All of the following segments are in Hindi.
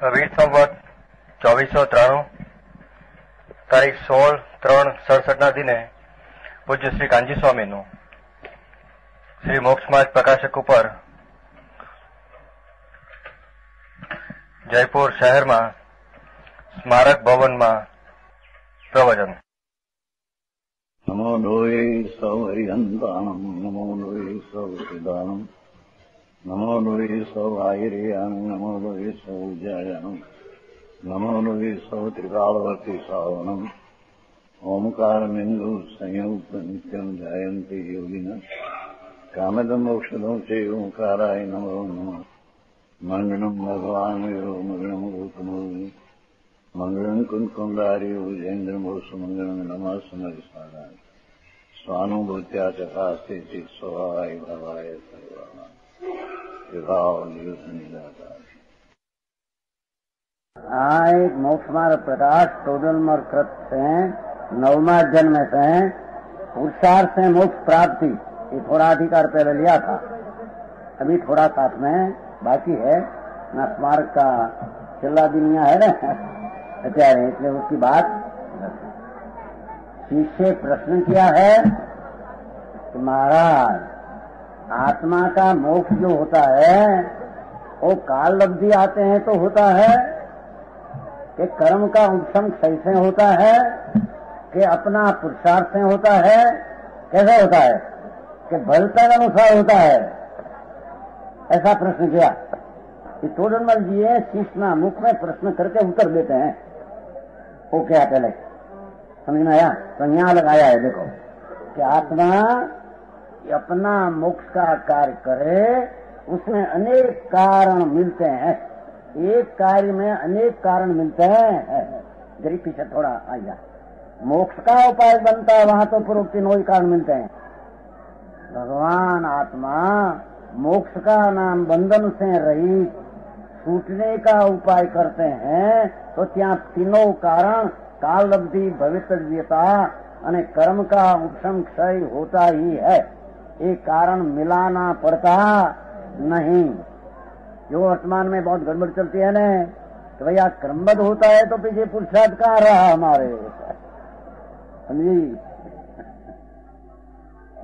વીર સંવત 2493 તારીખ 16/3/67 દિને પૂજ્ય શ્રી કાંજી સ્વામીનું શ્રી મોક્ષ માર્ગ પ્રકાશક ઉપર જયપુર શહેરમાં સ્મારક ભવનમાં પ્રવચન. નમો લોહે સૌ હરિહંતાણમ, નમો લોહે સૌ સિદાનમ, નમો લોહે સૌ આયર્યાણમ, નમો લોહે સૌ જયાણમ, નમો લોહે સૌ ત્રિકાળવર્તી સાવનમ. ઓમકારમિંદુ સંયુક્ત નિત્યમ જાયંતિ યોગિન કામદમ મોક્ષદમ સે ઓંકારાય નમો નમઃ. મંગળમ ભગવાન વિરો મંગળમ ગૌતમો મંગળમ કુંકુંડાર્યો જૈન્દ્રમો સુમંગળમ નમઃ સમરિસારાય સ્વાનુભૂત્યા ચકાસ્તે સ્વાય ભવાય સર્વાના વિભાવ નિદાતા. हाँ, एक मोक्ष मार्ग प्रकाश टोडलमर कृत से 9वां जन्म से पुरुषार्थ से मोक्ष प्राप्ति, ये थोड़ा अधिकार पहले लिया था, अभी थोड़ा साथ में बाकी है ना. स्मारक का चिल्ला दुनिया है ना अत्यारे, इसलिए उसकी बात शिष्य प्रश्न किया है कि महाराज, आत्मा का मोक्ष जो होता है वो काल लब्धि आते हैं तो होता है कि कर्म का उपशम क्षय से होता है कि अपना पुरुषार्थ से होता है, कैसे होता है कि बलता अनुसार होता है? ऐसा प्रश्न किया. टोडरमल जी शिष्य मुख में प्रश्न करके उत्तर देते हैं. वो क्या पहले समझ में आया? तो यहाँ लगाया है, देखो कि आत्मा अपना मोक्ष का कार्य करे, उसमें अनेक कारण मिलते हैं. एक कार्य में अनेक कारण मिलते हैं. जरी पीछे थोड़ा आइए. मोक्ष का उपाय बनता है वहां तो पूर्व तीनों ही कारण मिलते हैं. भगवान आत्मा मोक्ष का नाम बंधन से रहित छूटने का उपाय करते हैं तो त्या तीनों कारण काल लब्धि भवितव्यता और कर्म का उपशम क्षय होता ही है. एक कारण मिलाना पड़ता नहीं. जो वर्तमान में बहुत गड़बड़ चलती है ना, तो भैया क्रमबद्ध होता है तो पीछे पुरुषार्थ कहाँ रहा हमारे, समझी?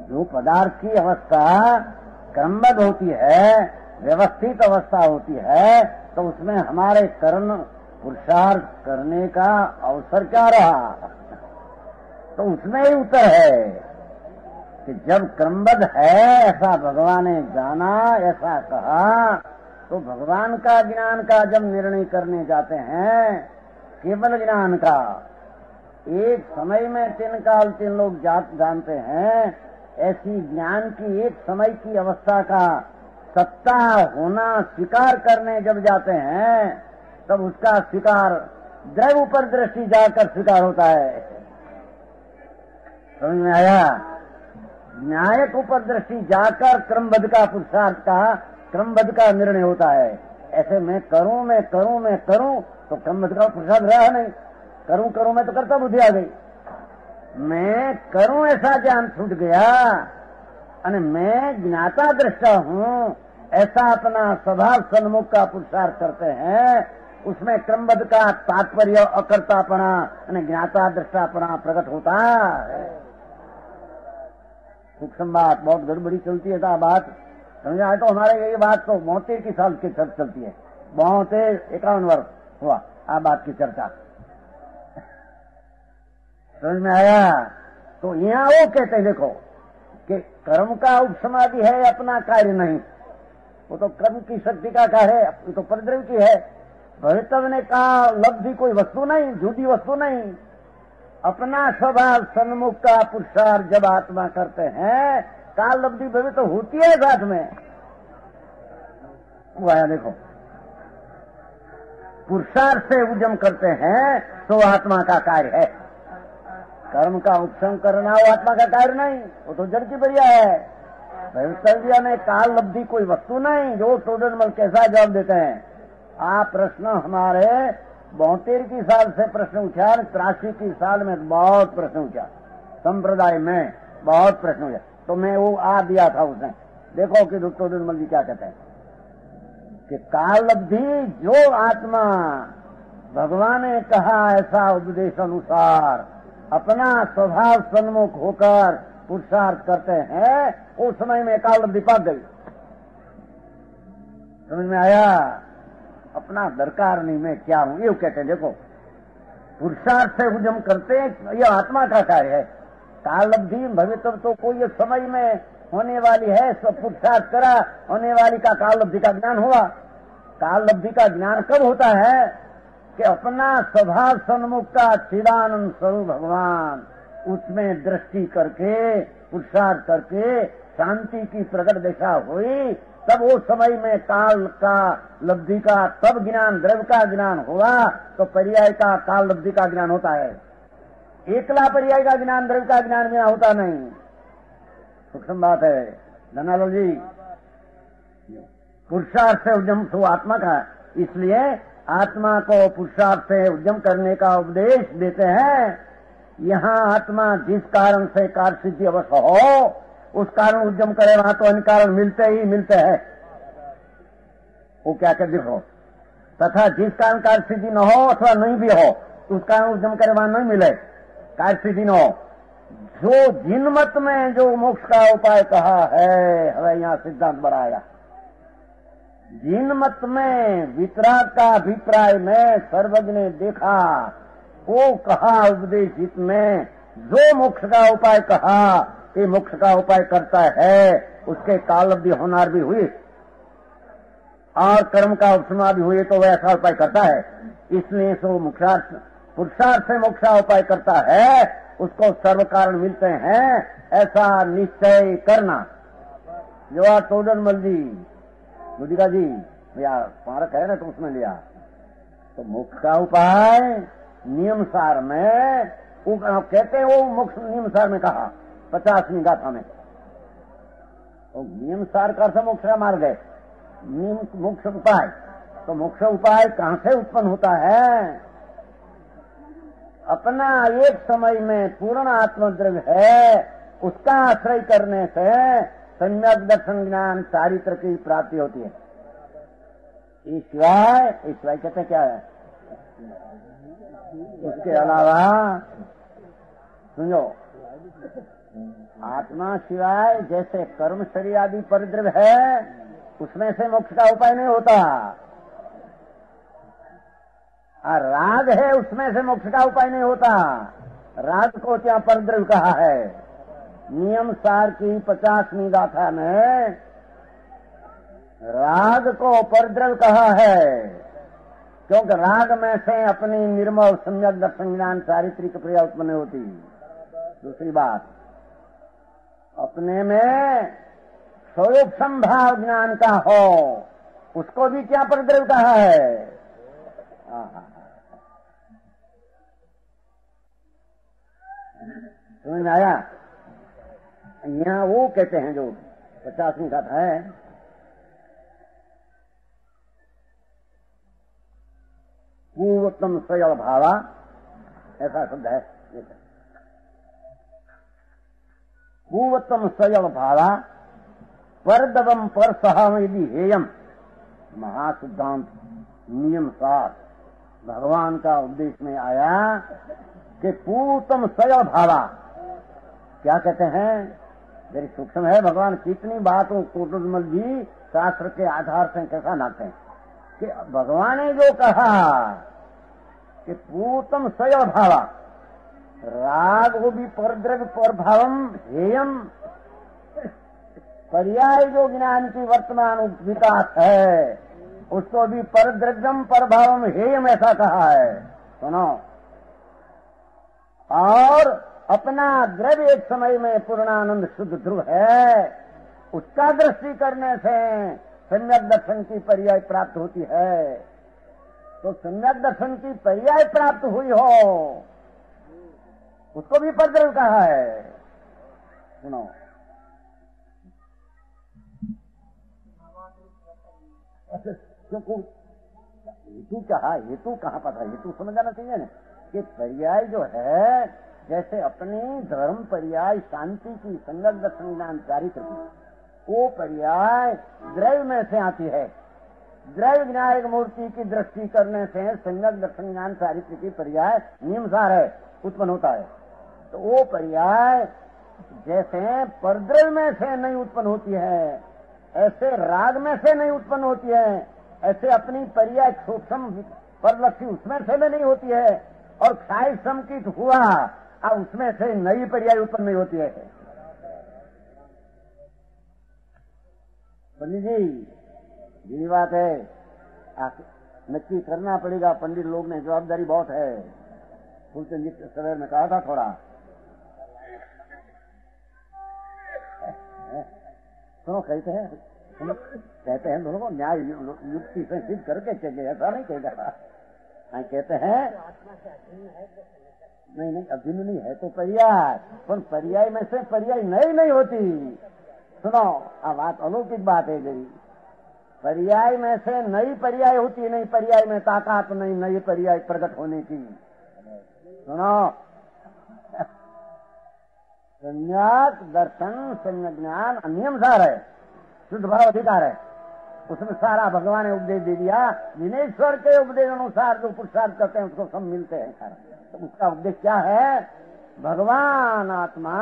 जो पदार्थ की अवस्था क्रमबद्ध होती है, व्यवस्थित अवस्था होती है, तो उसमें हमारे कर्म पुरुषार्थ करने का अवसर क्या रहा? तो उसमें ही उत्तर है कि जब क्रमबद्ध है ऐसा भगवान ने जाना, ऐसा कहा, तो भगवान का ज्ञान का जब निर्णय करने जाते हैं, केवल ज्ञान का, एक समय में 3 काल 3 लोग जानते हैं, ऐसी ज्ञान की एक समय की अवस्था का सत्ता होना स्वीकार करने जब जाते हैं, तब उसका स्वीकार द्रव ऊपर दृष्टि जाकर स्वीकार होता है. समझ में आया? न्यायक ऊपर दृष्टि जाकर क्रमबद्ध का पुरुषार्थ का क्रमबद्ध का निर्णय होता है. ऐसे मैं करूं तो क्रमबद्ध का पुरुषार्थ रहा नहीं. करूं मैं तो करता बुद्धि आ गई. मैं करूं ऐसा ज्ञान छूट गया और मैं ज्ञाता दृष्टा हूं ऐसा अपना स्वभाव सन्मुख का पुरुषार्थ करते हैं. उसमें क्रमबद्ध का तात्पर्य अकर्तापना और ज्ञाता दृष्टापना प्रकट होता है. सूक्ष्म बात, बहुत गड़बड़ी चलती है था बात, समझा है? तो हमारे ये बात तो 72 साल की चलती है. 51 वर्ष हुआ आ बात की चर्चा. समझ में आया? तो यहाँ वो कहते हैं, देखो कि कर्म का उपसमाधि है, अपना कार्य नहीं. वो तो कर्म की शक्ति का कार्य है, वो तो परिद्रव्य की है. भवितव्य ने कहा लब्धि कोई वस्तु नहीं, झूठी वस्तु नहीं. अपना स्वभाव सन्मुख का पुरुषार्थ जब आत्मा करते हैं, काल लब्धि भवित तो होती है साथ में. वो आया, देखो पुरुषार्थ से उद्यम करते हैं तो आत्मा का कार्य है. कर्म का उपशम करना वो आत्मा का कार्य नहीं, वो तो जड़ की बढ़िया है. भवितव्य में काल लब्धि कोई वस्तु नहीं. जो टोडरमल कैसा जवाब देते हैं? आप प्रश्न हमारे 72 साल से प्रश्न उठा, 83 साल में बहुत प्रश्न उठा, संप्रदाय में बहुत प्रश्न उठा. तो मैं वो दिया था उसने. देखो कि डॉक्टर टोडरमल जी क्या कहते हैं कि कालब्धि जो आत्मा भगवान ने कहा ऐसा उपदेश अनुसार अपना स्वभाव सन्मुख होकर पुरुषार्थ करते हैं, उस समय में कालब्धि पाक गई। समझ में आया? अपना दरकार नहीं, मैं क्या हूं, ये कहते हैं। देखो, पुरुषार्थ से उद्यम करते हैं, यह आत्मा का कार्य है। कालब्धि भविष्य तो कोई समय में होने वाली है, सब पुरुषार्थ करा, होने वाली का कालब्धि का ज्ञान हुआ। कालब्धि का ज्ञान कब होता है कि अपना स्वभाव सन्मुख का चिदानंद स्वरूप भगवान, उसमें दृष्टि करके पुरुषार्थ करके शांति की प्रकट दिशा हुई, तब वो समय में काल का लब्धि का तब ज्ञान, द्रव्य का ज्ञान हुआ, तो पर्याय का काल लब्धि का ज्ञान होता है। एकला पर्याय का ज्ञान, द्रव्य का ज्ञान बिना होता नहीं। सूक्ष्म बात है धनालाल जी। पुरुषार्थ से उद्यम सो आत्मा का, इसलिए आत्मा को पुरुषार्थ से उद्यम करने का उपदेश देते हैं। यहाँ आत्मा जिस कारण से कार्य सिद्धि अवश्य हो, उस कारण उद्यम करे, वहां तो अन्य कारण मिलते ही मिलते हैं। वो क्या कर देखो, तथा जिस कारण कार्य सिद्धि न हो अथवा नहीं भी हो, उस कारण उद्यम करे वहां नहीं मिले, कार्य सिद्धि न हो। जो जिन मत में जो मोक्ष का उपाय कहा है, हमें यहाँ सिद्धांत बनाया। जिन मत में वितराग का अभिप्राय में सर्वज्ञ ने देखा, वो कहा उपदेशित में जो मोक्ष का उपाय कहा, ये मोक्ष का उपाय करता है, उसके कालब्धि होनार भी हुई और कर्म का उपसमा भी हुई, तो वह ऐसा उपाय करता है। इसलिए सो मोक्षार्थ पुरुषार्थ से मोक्ष का उपाय करता है, उसको सर्व कारण मिलते हैं, ऐसा निश्चय करना। जो टोडरमल जी, बुद्धिका जी, भैया स्मारक है ना, तो उसमें लिया। तो मोक्ष का उपाय नियम सार में वो कहते हैं, वो मोक्ष नियम सार में कहा 50वीं गाथा में। तो नियम सार का अर्थ मोक्ष का मार्ग है, मोक्ष उपाय। तो मोक्ष उपाय कहां से उत्पन्न होता है? अपना एक समय में पूर्ण आत्मद्रव्य है, उसका आश्रय करने से सम्यक दर्शन ज्ञान चारित्र की प्राप्ति होती है। ईश्वर कहते हैं क्या है? उसके अलावा सुनो, आत्मा सिवाय जैसे कर्म शरीर आदि परिद्रव्य है, उसमें से मोक्ष का उपाय नहीं होता। और राग है, उसमें से मोक्ष का उपाय नहीं होता। राग को क्या परिद्रव्य कहा है? नियम सार की 50वीं गाथा में राग को परिद्रव्य कहा है, क्योंकि राग में से अपनी निर्मल सम्यक दर्शन ज्ञान चारित्रिक क्रिया उत्पन्न होती। दूसरी बात, अपने में स्वरूप संभाव ज्ञान का हो, उसको भी क्या परिद्रव्य कहा है? समझ में आया? यहाँ वो कहते हैं जो 50वीं गाथा है, पूर्वोत्तम स्वयं भावा, ऐसा शब्द है। पूर्वोत्तम स्वयं भावा परदवम पर सहम यदि हेयम, महासिद्धांत नियम सार भगवान का उपदेश में आया कि पूर्वोत्तम स्वयं भावा क्या कहते हैं? मेरी सूक्ष्म है, भगवान कितनी बातों टोडरमल जी शास्त्र के आधार से कैसा नाते हैं कि भगवान ने जो कहा कि पूतम स्वयं भावा, राग वो भी परद्रव्य परभावम हेयम, पर्याय जो ज्ञान की वर्तमान विकास है, उसको भी परद्रव्यम परभावम हेयम ऐसा कहा है। सुनो, और अपना द्रव्य एक समय में पूर्णानंद शुद्ध ध्रुव है, उसका दृष्टि करने से सम्यक दर्शन की पर्याय प्राप्त होती है। तो सम्यक दर्शन की पर्याय प्राप्त हुई हो, उसको भी परद्रव्य कहा है। सुनो, हेतु कहा, हेतु कहाँ पता, हेतु समझ आना चाहिए ना कि पर्याय जो है, जैसे अपनी धर्म पर्याय शांति की संगत दर्शन ज्ञान चारित्र की, वो पर्याय द्रव्य में से आती है। द्रव्य ज्ञायक मूर्ति की दृष्टि करने से सम्यक दर्शन ज्ञान चारित्र की पर्याय नियमसार है, उत्पन्न होता है। तो वो पर्याय जैसे परद्रव्य में से नहीं उत्पन्न होती है, ऐसे राग में से नहीं उत्पन्न होती है, ऐसे अपनी पर्याय सूक्ष्म परलक्षी उसमें से भी नहीं होती है, और क्षाय समकित हुआ अब उसमें से नई पर्याय उत्पन्न नहीं होती है। पंडित जी यही बात है, नक्की करना पड़ेगा। पंडित लोग ने जवाबदारी बहुत है। फूलचंद जी सवेर में कहा था थोड़ा सुनो, कहते हैं दोनों को न्याय युक्ति से सिद्ध करके चले, ऐसा नहीं कहेगा। कहते हैं नहीं अभिन्न नहीं है तो पर्याय, पर पर्याय में से पर्याय नहीं होती। सुनो, अब बात अलौकिक बात है गई। पर्याय में से नई पर्याय होती, नई पर्याय में ताकत नहीं नई पर्याय प्रकट होने की। सुनो, सम्यक दर्शन सम्यक ज्ञान नियमसार है, शुद्ध भाव अधिकार है, उसमें सारा भगवान ने उपदेश दे दिया। जिनेश्वर के उपदेश अनुसार जो पुरुषार्थ करते हैं उसको सब मिलते हैं सारा। तो उसका उपदेश क्या है? भगवान आत्मा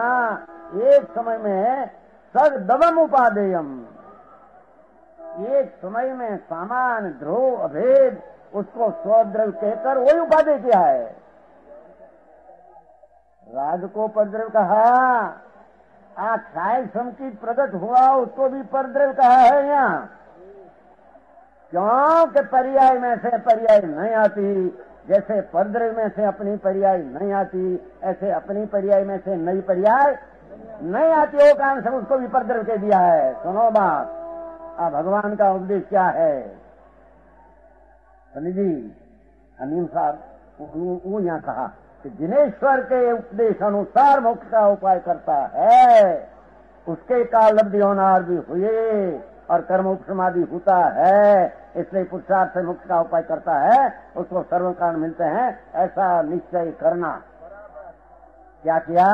एक समय में सदवम उपादेयम, एक समय में सामान ध्रुव अभेद उसको स्वद्रव्य कहकर वही उपादेय किया है। राग को परद्रव्य कहा, क्षाय संकित प्रकट हुआ उसको भी परद्रव्य कहा है यहाँ, क्योंकि पर्याय में से पर्याय नहीं आती। जैसे परद्रव्य में से अपनी पर्याय नहीं आती, ऐसे अपनी पर्याय में से नई पर्याय नहीं आती। वो कारण से उसको भी परद्रव्य कह दिया है। सुनो बात, भगवान का उपदेश क्या है? पंडित जी अनियमसार वो यहाँ कहा कि जिनेश्वर के उपदेश अनुसार मोक्ष का उपाय करता है, उसके काल लब्धि होनार भी हुए और कर्म उपसमाधि होता है, इसलिए पुरुषार्थ से मोक्ष का उपाय करता है, उसको सर्व कारण मिलते हैं। ऐसा निश्चय करना। क्या किया?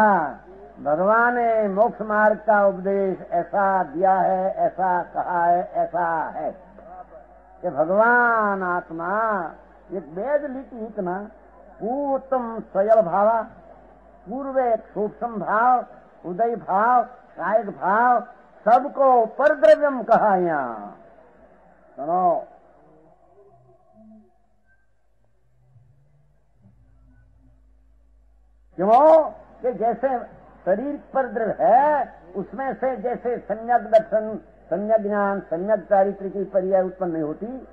भगवान ने मोक्ष मार्ग का उपदेश ऐसा दिया है, ऐसा कहा है, ऐसा है कि भगवान आत्मा एक वेद लिखी इतना पूर्वोत्तम स्वयल भावा, पूर्वे सूक्ष्म भाव, उदय भाव, कायिक भाव सबको परद्रव्यम कहा। यहाँ सुनो, क्यों कि जैसे शरीर परद्रव्य है, उसमें से जैसे सम्यक दर्शन सम्यक ज्ञान सम्यक चारित्र की पर्याय उत्पन्न नहीं होती,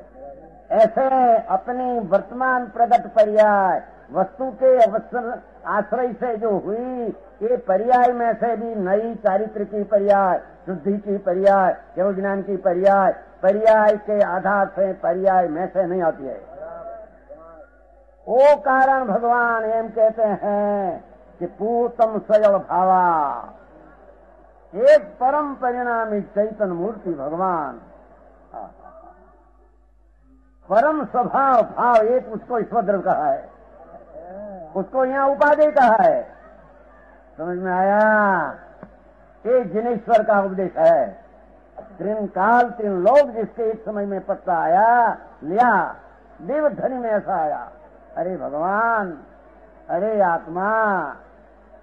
ऐसे अपनी वर्तमान प्रगट पर्याय वस्तु के अवसर आश्रय से जो हुई, ये पर्याय में से भी नई चारित्र की पर्याय, शुद्धि की पर्याय, केवल ज्ञान की पर्याय, पर्याय के आधार से पर्याय में से नहीं आती है। वो कारण भगवान एम कहते हैं कि पूतम स्वयं भावा, एक परम परिणामी चैतन्य मूर्ति भगवान, परम स्वभाव भाव एक, उसको ईश्वरद्रव्य कहा है, उसको यहाँ उपादेय कहा है। समझ में आया? ये जिनेश्वर का उपदेश है। तीन काल तीन लोग जिसके एक समय में पत्ता आया लिया, देवध्वनि में ऐसा आया, अरे भगवान, अरे आत्मा,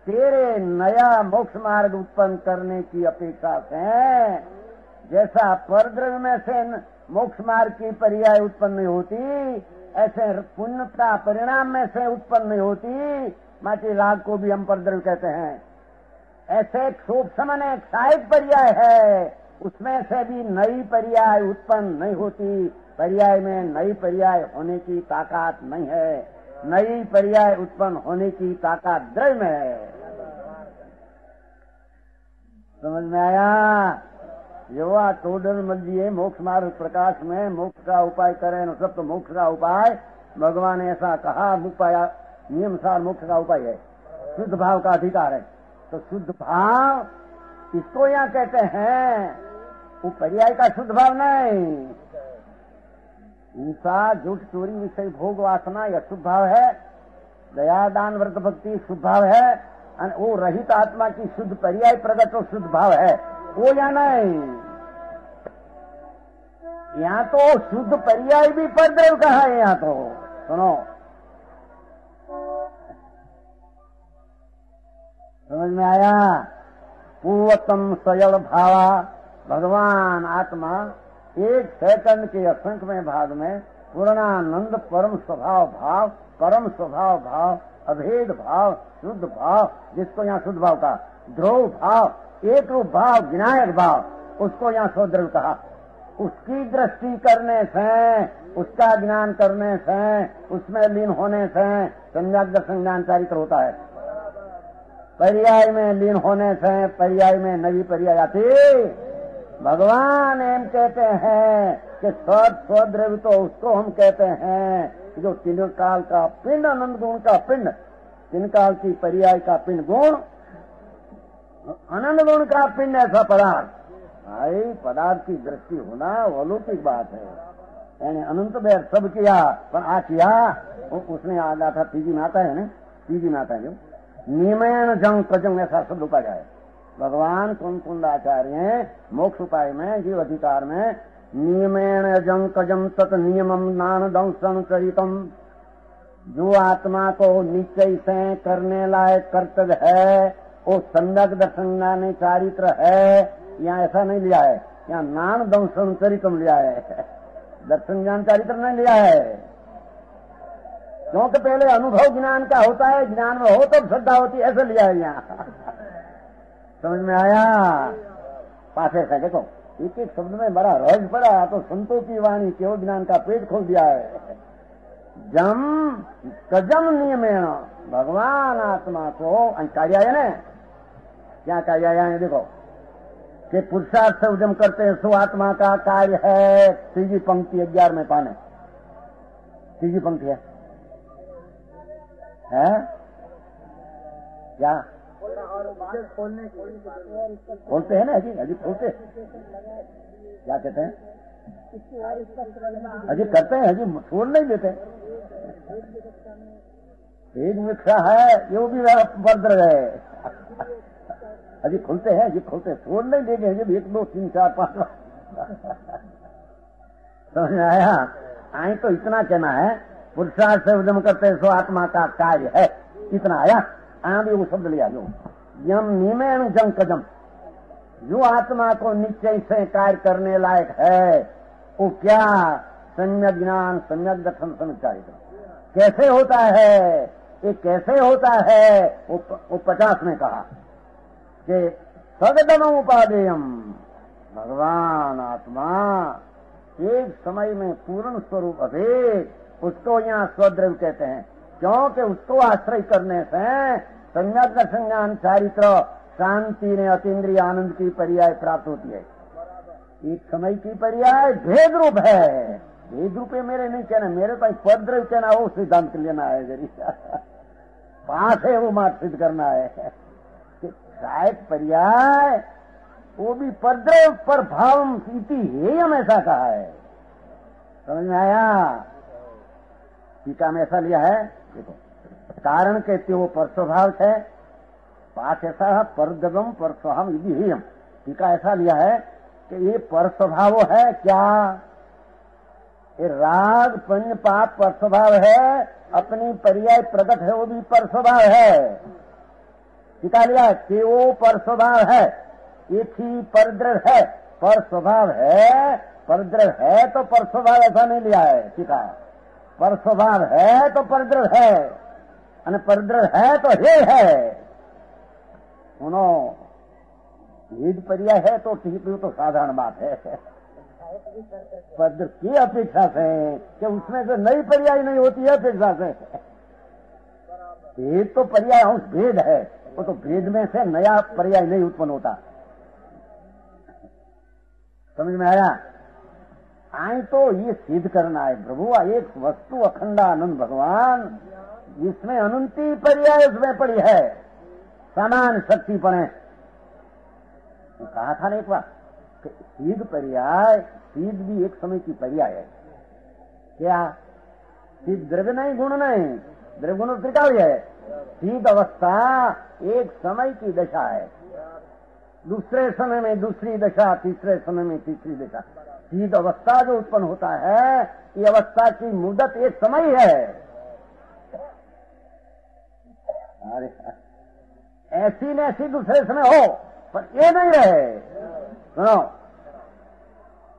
तेरे नया मोक्ष मार्ग उत्पन्न करने की अपेक्षा से जैसा परद्रव्य में से मोक्ष मार्ग की पर्याय उत्पन्न नहीं होती, ऐसे पुण्य का परिणाम में से उत्पन्न नहीं होती। माटी राग को भी हम परद्रव्य कहते हैं। ऐसे सूक्ष्म ने क्षायिक पर्याय है, उसमें से भी नई पर्याय उत्पन्न नहीं होती। पर्याय में नई पर्याय होने की ताकत नहीं है, नई पर्याय उत्पन्न होने की ताकत द्रव्य में है। समझ में आया? युवा टोडल मध्य मोक्ष मार्ग प्रकाश में मोक्ष का उपाय करें, सब तो मोक्ष का उपाय भगवान ने ऐसा कहा, उपाय नियमसार मोक्ष का उपाय है, शुद्ध भाव का अधिकार है। तो शुद्ध भाव इसको यहाँ कहते हैं, वो पर्याय का शुद्ध भाव नहीं। हिंसा झूठ चोरी विषय भोग वासना यह शुद्ध भाव है, दया दान व्रत भक्ति शुद्ध भाव है, वो रहित आत्मा की शुद्ध पर्याय प्रगट और शुद्ध भाव है, वो या नहीं। यहाँ तो शुद्ध पर्याय भी परद्रव्य कहा है। यहाँ तो सुनो, समझ में आया? पूर्वतम सयल भावा, भगवान आत्मा एक सेकंड के असंख्यमय भाग में पूर्णानंद परम स्वभाव भाव, परम स्वभाव भाव, अभेद भाव, शुद्ध भाव, जिसको यहाँ शुद्ध भाव कहा, ध्रुव भाव, एक रूप भाव, विनायक भाव, उसको यहाँ स्वद्रव्य कहा। उसकी दृष्टि करने से, उसका ज्ञान करने से, उसमें लीन होने से सम्यक दर्शन ज्ञान चारित्र होता है। पर्याय में लीन होने से पर्याय में नवी पर्याय आती। भगवान एम कहते हैं कि स्वद्रव्य तो उसको हम कहते हैं जो तीन काल का पिंड, अनंत गुण का पिंड, तीन काल की पर्याय का पिंड गुण, अनंत गुण का पिंड ऐसा पदार्थ। भाई पदार्थ की दृष्टि होना अलौकिक बात है। यानी अनंत बेर सब किया पर आ किया उसने आधा था। तीजी में आता है ना, तीजी में आता है जो नियमेण जंग प्रजंग ऐसा शब्द उपाय है। भगवान कुंकुंड आचार्य मोक्ष उपाय में जीव अधिकार में नियमेण जंग कजम तत् नियमम नान दंशन चरितम, जो आत्मा को निश्चय से करने लायक कर्तव्य है वो सम्यक दर्शन चारित्र है। यहाँ ऐसा नहीं लिया है, यहाँ नान दंशन चरितम लिया है, दर्शन ज्ञान चारित्र नहीं लिया है। क्योंकि पहले अनुभव ज्ञान का होता है, ज्ञान में हो तब श्रद्धा होती है, ऐसा लिया है यहाँ। समझ में आया? पासे से देखो एक एक शब्द में बड़ा रहस्य पड़ा। तो संतों की वाणी केवल ज्ञान का पेट खोल दिया है। जम कजम नियमेण, भगवान आत्मा को कार्य है ना, क्या कार्य है देखो कि पुरुषार्थ से उद्यम करते हैं सो आत्मा का कार्य है। तीजी पंक्ति 11 में पाने, तीजी पंक्ति है क्या खोलते हैं ना, अजी खोलते क्या कहते हैं, अजी करते हैं, अजी छोड़ नहीं देते। पेज मिठा है ये भी भद्र है, अजी खुलते हैं, अजी खोलते, छोड़ नहीं देंगे। अजी 1 2 3 4 5 समझ में आया? आई तो इतना कहना है पुरुषार्थ से उद्यम करते सो आत्मा का कार्य है, इतना आया। आया भी वो शब्द लिया जो यम निमेण जंग कजम, जो आत्मा को निश्चय से कार्य करने लायक है वो क्या सम्यक ज्ञान, सम्यक दर्शन, सम्यक चारित्र कैसे होता है? ये कैसे होता है? वो 50 में कहा कि सगदम उपादेयम, भगवान आत्मा एक समय में पूर्ण स्वरूप अभेद, उसको यहाँ स्वद्रव्य कहते हैं। क्योंकि उसको आश्रय करने से सम्यक दर्शन ज्ञान चारित्र शांति ने अतीन्द्रिय आनंद की पर्याय प्राप्त होती है। एक समय की पर्याय भेद रूप है। भेद रूप है मेरे नहीं कहना, मेरे पास परद्रव्य कहना, वो सिद्धांत लेना है जरी पास है वो मात सिद्ध करना है। शायद पर्याय वो भी परद्रव्य पर भाव इति है, हम ऐसा कहा है। समझ में आया? टीका में ऐसा लिया है देखो, कारण कहते वो पर स्वभाव है, पाठ ऐसा परद्रव्यम पर स्वभाव यदि ही हम, टीका ऐसा लिया है कि ये पर स्वभाव है क्या? ये राग पुण्य पाप पर स्वभाव है, अपनी पर्याय प्रकट है वो भी पर स्वभाव है। टीका लिया कि वो पर स्वभाव है, एक ही परद्रव्य है, पर स्वभाव है, परद्रव्य है तो पर स्वभाव ऐसा नहीं लिया है। टीका पर स्वभाव है तो परद्रव्य है, और परद्रव्य है तो हे है। सुनो, भेद पर्याय है तो ठीक, तो साधारण बात है। पद की अपेक्षा से कि उसमें से नई पर्याय नहीं होती है अपेक्षा से। भेद तो पर्याय अंश भेद है, वो तो भेद में से नया पर्याय नहीं उत्पन्न होता। समझ में आया? आए तो ये सिद्ध करना है प्रभु, एक वस्तु अखंडानंद भगवान जिसमें अनंती पर्याय उसमें पड़ी है, समान शक्ति पड़े। कहा था ना एक बार, सिद्ध पर्याय, सिद्ध भी एक समय की पर्याय है। क्या सिद्ध द्रव्य नहीं, गुण नहीं, द्रव्य गुण त्रिकाव्य है। सिद्ध अवस्था एक समय की दशा है, दूसरे समय में दूसरी दशा, तीसरे समय में तीसरी दशा। शीत अवस्था जो उत्पन्न होता है, ये अवस्था की मुद्दत एक समय है। अरे ऐसी न ऐसी दूसरे समय हो, पर ये नहीं रहे। सुनो,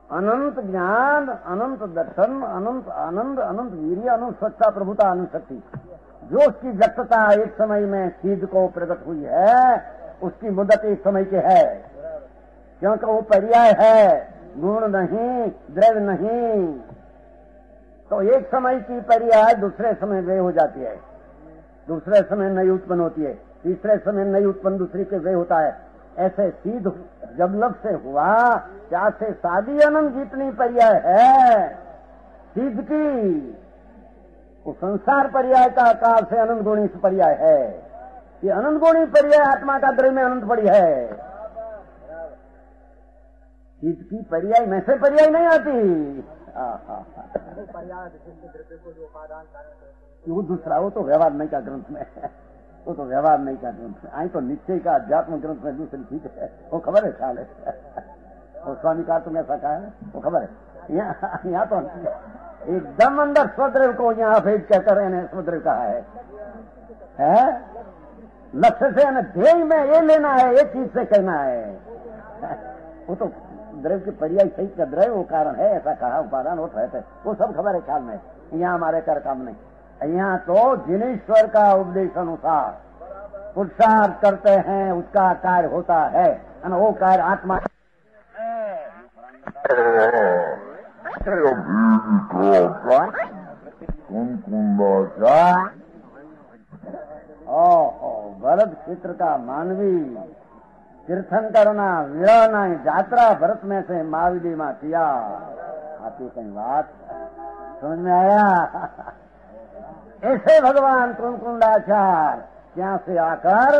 अनंत ज्ञान, अनंत दर्शन, अनंत आनंद, अनंत वीर्य, अनंत सत्ता, प्रभुता, अनंत शक्ति, जो उसकी व्यक्तता एक समय में शीत को प्रकट हुई है, उसकी मुद्दत एक समय की है, क्योंकि वो पर्याय है, गुण नहीं, द्रव्य नहीं। तो एक समय की पर्याय दूसरे समय वे हो जाती है, दूसरे समय नई उत्पन्न होती है, तीसरे समय नई उत्पन्न दूसरी के वे होता है। ऐसे सीध जब लब से हुआ, क्या से शादी अनंत जितनी पर्याय है सीध की, वो संसार पर्याय का काल से अनंत गुणी पर्याय है। ये अनंत गुणी पर्याय आत्मा का द्रव्य में अनंत पड़ी है। सीध की पर्याय में से पर्याय नहीं आती। वो दूसरा, वो तो व्यवहार नहीं का ग्रंथ में, वो तो व्यवहार नहीं का ग्रंथ में। आई तो निश्चय का अध्यात्म ग्रंथ में दूसरी ठीक है, वो खबर है ख्याल है। और स्वामी का तुम ऐसा कहा है, वो खबर है। यहाँ तो एकदम अंदर स्वद्रव्य को यहाँ भेज कहकर इन्हें स्वद्रव्य कहा है। लक्ष्य से ध्येय में ये लेना है, एक चीज से कहना है। वो तो द्रव्य के पर्याय सहित का द्रव्य वो कारण है, ऐसा कहा उपादान वो रहते, वो सब खबर है ख्याल में। यहाँ हमारे कर काम नहीं। यहाँ तो जिनेश्वर का उपदेश अनुसार पुरुषार्थ करते हैं, उसका कार्य होता है, वो कार्य आत्मा भरत क्षेत्र का मानवी तीर्थन करना, विरहना, यात्रा भरत में से माविली माँ किया। आती कहीं बात समझ में आया? ऐसे भगवान कुंकुंडाचार्य यहाँ से आकर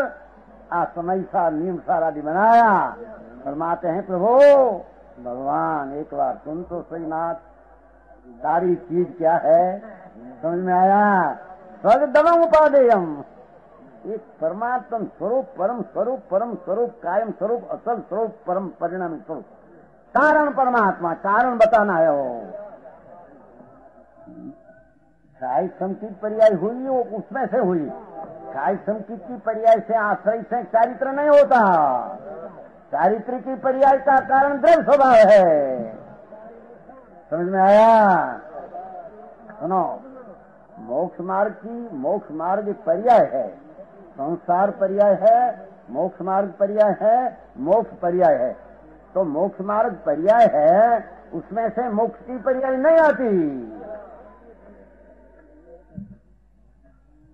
समय सा नियम सारा भी बनाया। फरमाते हैं प्रभु भगवान एक बार सुन तो सही नाथ, सारी चीज क्या है समझ में आया? स्वर्गदमम उपादेयम, एक परमात्म स्वरूप, परम स्वरूप, परम स्वरूप, कायम स्वरूप, असल स्वरूप, परम परिणामी स्वरूप, कारण परमात्मा, कारण बताना है। वो साहित्य संकीत पर्याय हुई, वो उसमें से हुई। साहित्य संकीत की पर्याय से आश्रय से चारित्र नहीं होता। चारित्र की पर्याय का कारण द्रव्य स्वभाव है। समझ में आया? सुनो, मोक्ष मार्ग पर्याय है, संसार पर्याय है, मोक्ष मार्ग पर्याय है, मोक्ष पर्याय है। तो मोक्ष मार्ग पर्याय है, उसमें से मोक्ष की पर्याय नहीं आती।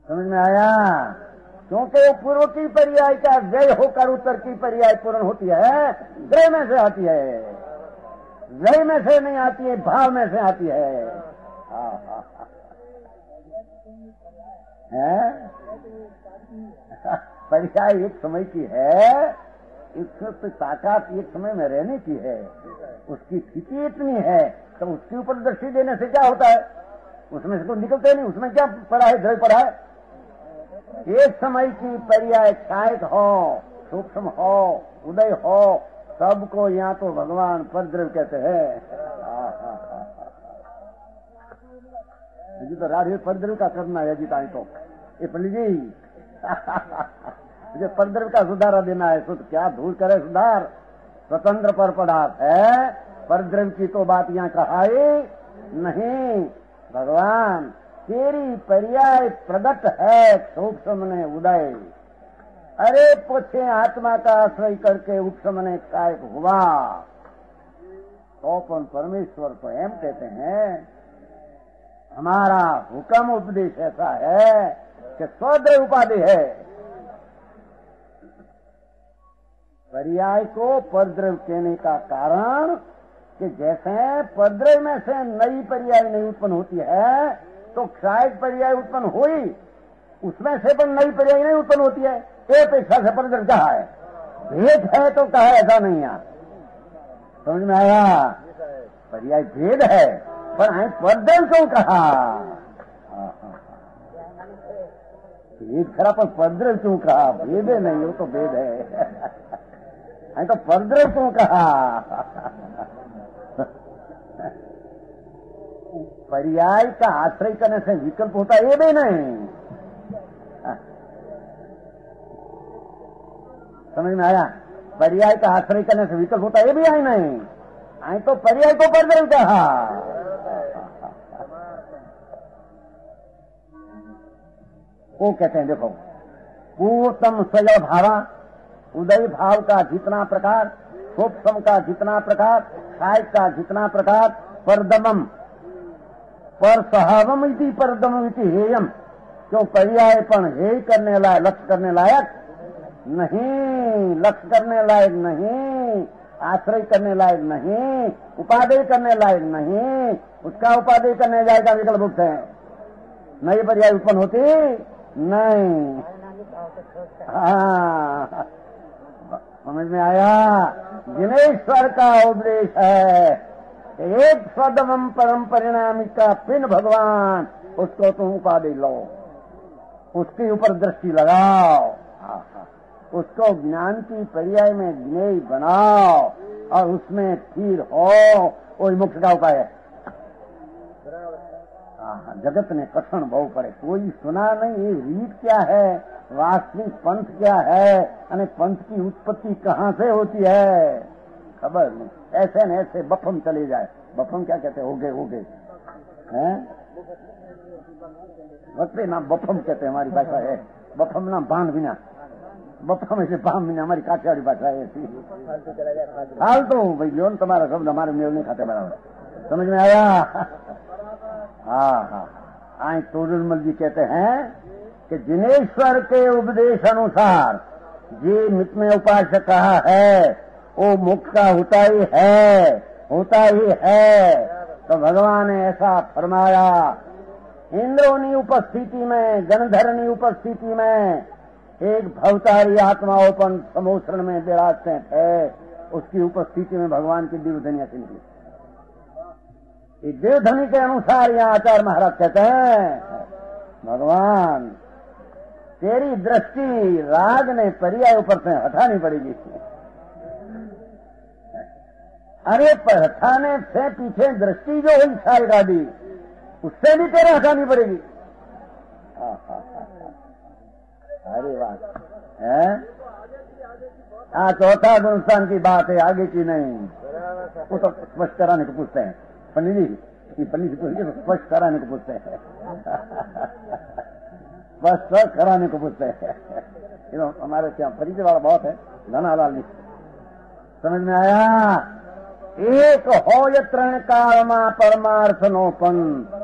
समझ में आया? क्योंकि वो पूर्व की पर्याय का व्यय होकर उत्तर की पर्याय पूर्ण होती है, द्रव्य में से आती है, व्यय में से नहीं आती है, भाव में से आती है। पर्याय एक समय की है, इसमें ताकत एक समय में रहने की है, उसकी स्थिति इतनी है, तो उसके ऊपर दृष्टि देने से क्या होता है? उसमें से कुछ निकलते नहीं, उसमें क्या पड़ा है, द्रव्य पड़ा है। एक समय की पर्याय छायक हो, सूक्ष्म हो, उदय हो, सबको यहाँ तो भगवान परद्रव्य कहते हैं। जी तो राधे परद्रव्य का करना है, जीता तो ये पंडित जी मुझे परद्रव्य का सुधारा देना है। शुद्ध क्या दूर करे सुधार, स्वतंत्र पर पदार्थ है, परद्रव्य की तो बात यहाँ कहाई नहीं। भगवान तेरी पर्याय प्रदत्त है, सूक्ष्म ने उदय, अरे पूछे आत्मा का आश्रय करके उपशम ने कायक हुआ। तो परमेश्वर तो एम कहते हैं, हमारा हुक्म उपदेश ऐसा है कि स्वद्रव्य उपाधि है, पर्याय को परद्रव्य कहने का कारण कि जैसे परद्रव्य में से नई पर्याय नहीं उत्पन्न होती है, तो क्षायक पर्याय उत्पन्न हुई, उसमें से पर नई पर्याय नहीं उत्पन्न होती है। एक अपेक्षा से परद्रव्य कहा है, भेद है तो कहा ऐसा नहीं है। समझ में आया? पर्याय भेद है, पर परद्रव्य क्यों कहा? भेद खरा, पर परद्रव्य क्यों कहा? भेद है नहीं, वो तो भेद है। तो परद्रव्य क्यों कहा? पर्याय का आश्रय करने से विकल्प होता ये भी नहीं। समझ में आया? पर्याय का आश्रय करने से विकल्प होता ये भी आई नहीं, आई तो पर्याय को पर नहीं कहा। वो कहते हैं देखो, पूर्वतम स्वयं भावा, उदय भाव का जितना प्रकार, सोप्तम का जितना प्रकार, साय का जितना प्रकार, परदमम पर सहावम इति परदमम इति हेयम, क्यों पर्याय पण हे करने लायक, लक्ष्य करने लायक नहीं, लक्ष्य करने लायक नहीं, आश्रय करने लायक नहीं, उपादेय करने लायक नहीं। उसका उपादेय करने जाएगा विकल्प उठते हैं, नई पर्याय उत्पन्न होती नहीं। हाँ, समझ में आया? जिनेश्वर का उपदेश है, एक स्वदमम परम परिणामी का पिन भगवान, उसको तुम उपाधि लो, उसके ऊपर दृष्टि लगाओ, उसको ज्ञान की पर्याय में ज्ञेय बनाओ और उसमें स्थिर हो, वही मोक्ष का उपाय है। जगत ने कथन बहु पड़े, कोई सुना नहीं ये रीत क्या है, वास्तविक पंथ क्या है, अने पंथ की उत्पत्ति कहाँ से होती है खबर नहीं। ऐसे न ऐसे बफम चले जाए, बफम क्या कहते हो गए हैं, बतले ना बफम कहते हैं, हमारी भाषा है बफम ना बांध बिना, बफम ऐसे बांध बिना हमारी काठियावाड़ी भाषा है। हाल तो भाई लो तुम्हारा शब्द हमारे मेल नहीं खाते बराबर, समझ में आया? हाँ, आई तोरमल जी कहते हैं कि जिनेश्वर के उपदेश अनुसार जी मित में उपासक कहा है वो मुक्त का होता ही है। तो भगवान ने ऐसा फरमाया, इंद्रोनी उपस्थिति में, गणधरनी उपस्थिति में एक भवतारी आत्माओपन समोसरण में विराजते थे, उसकी उपस्थिति में भगवान की दिव्यधनिया से निकली। इस देवधनी के अनुसार यहाँ आचार्य महाराज कहते हैं, भगवान तेरी दृष्टि राग ने पर्याय ऊपर से हटानी पड़ेगी। अरे पर हटाने से पीछे दृष्टि जो हुई छाएगा दी, उससे भी तेरे हटानी पड़ेगी। अरे वाह है, चौथा गुणस्थान की बात है, आगे की नहीं। वो तो स्पष्ट कराने को पूछते हैं पंडित जी, पंडित जी पूछिए तो स्पष्ट कराने को पूछते हैं, स्पष्ट कराने को पूछते हैं। हमारे क्या परिचय वाला बहुत है, धनालाल जी, समझ में आया? एक हो यत्रण कालमा परमार्थ नो पंथ,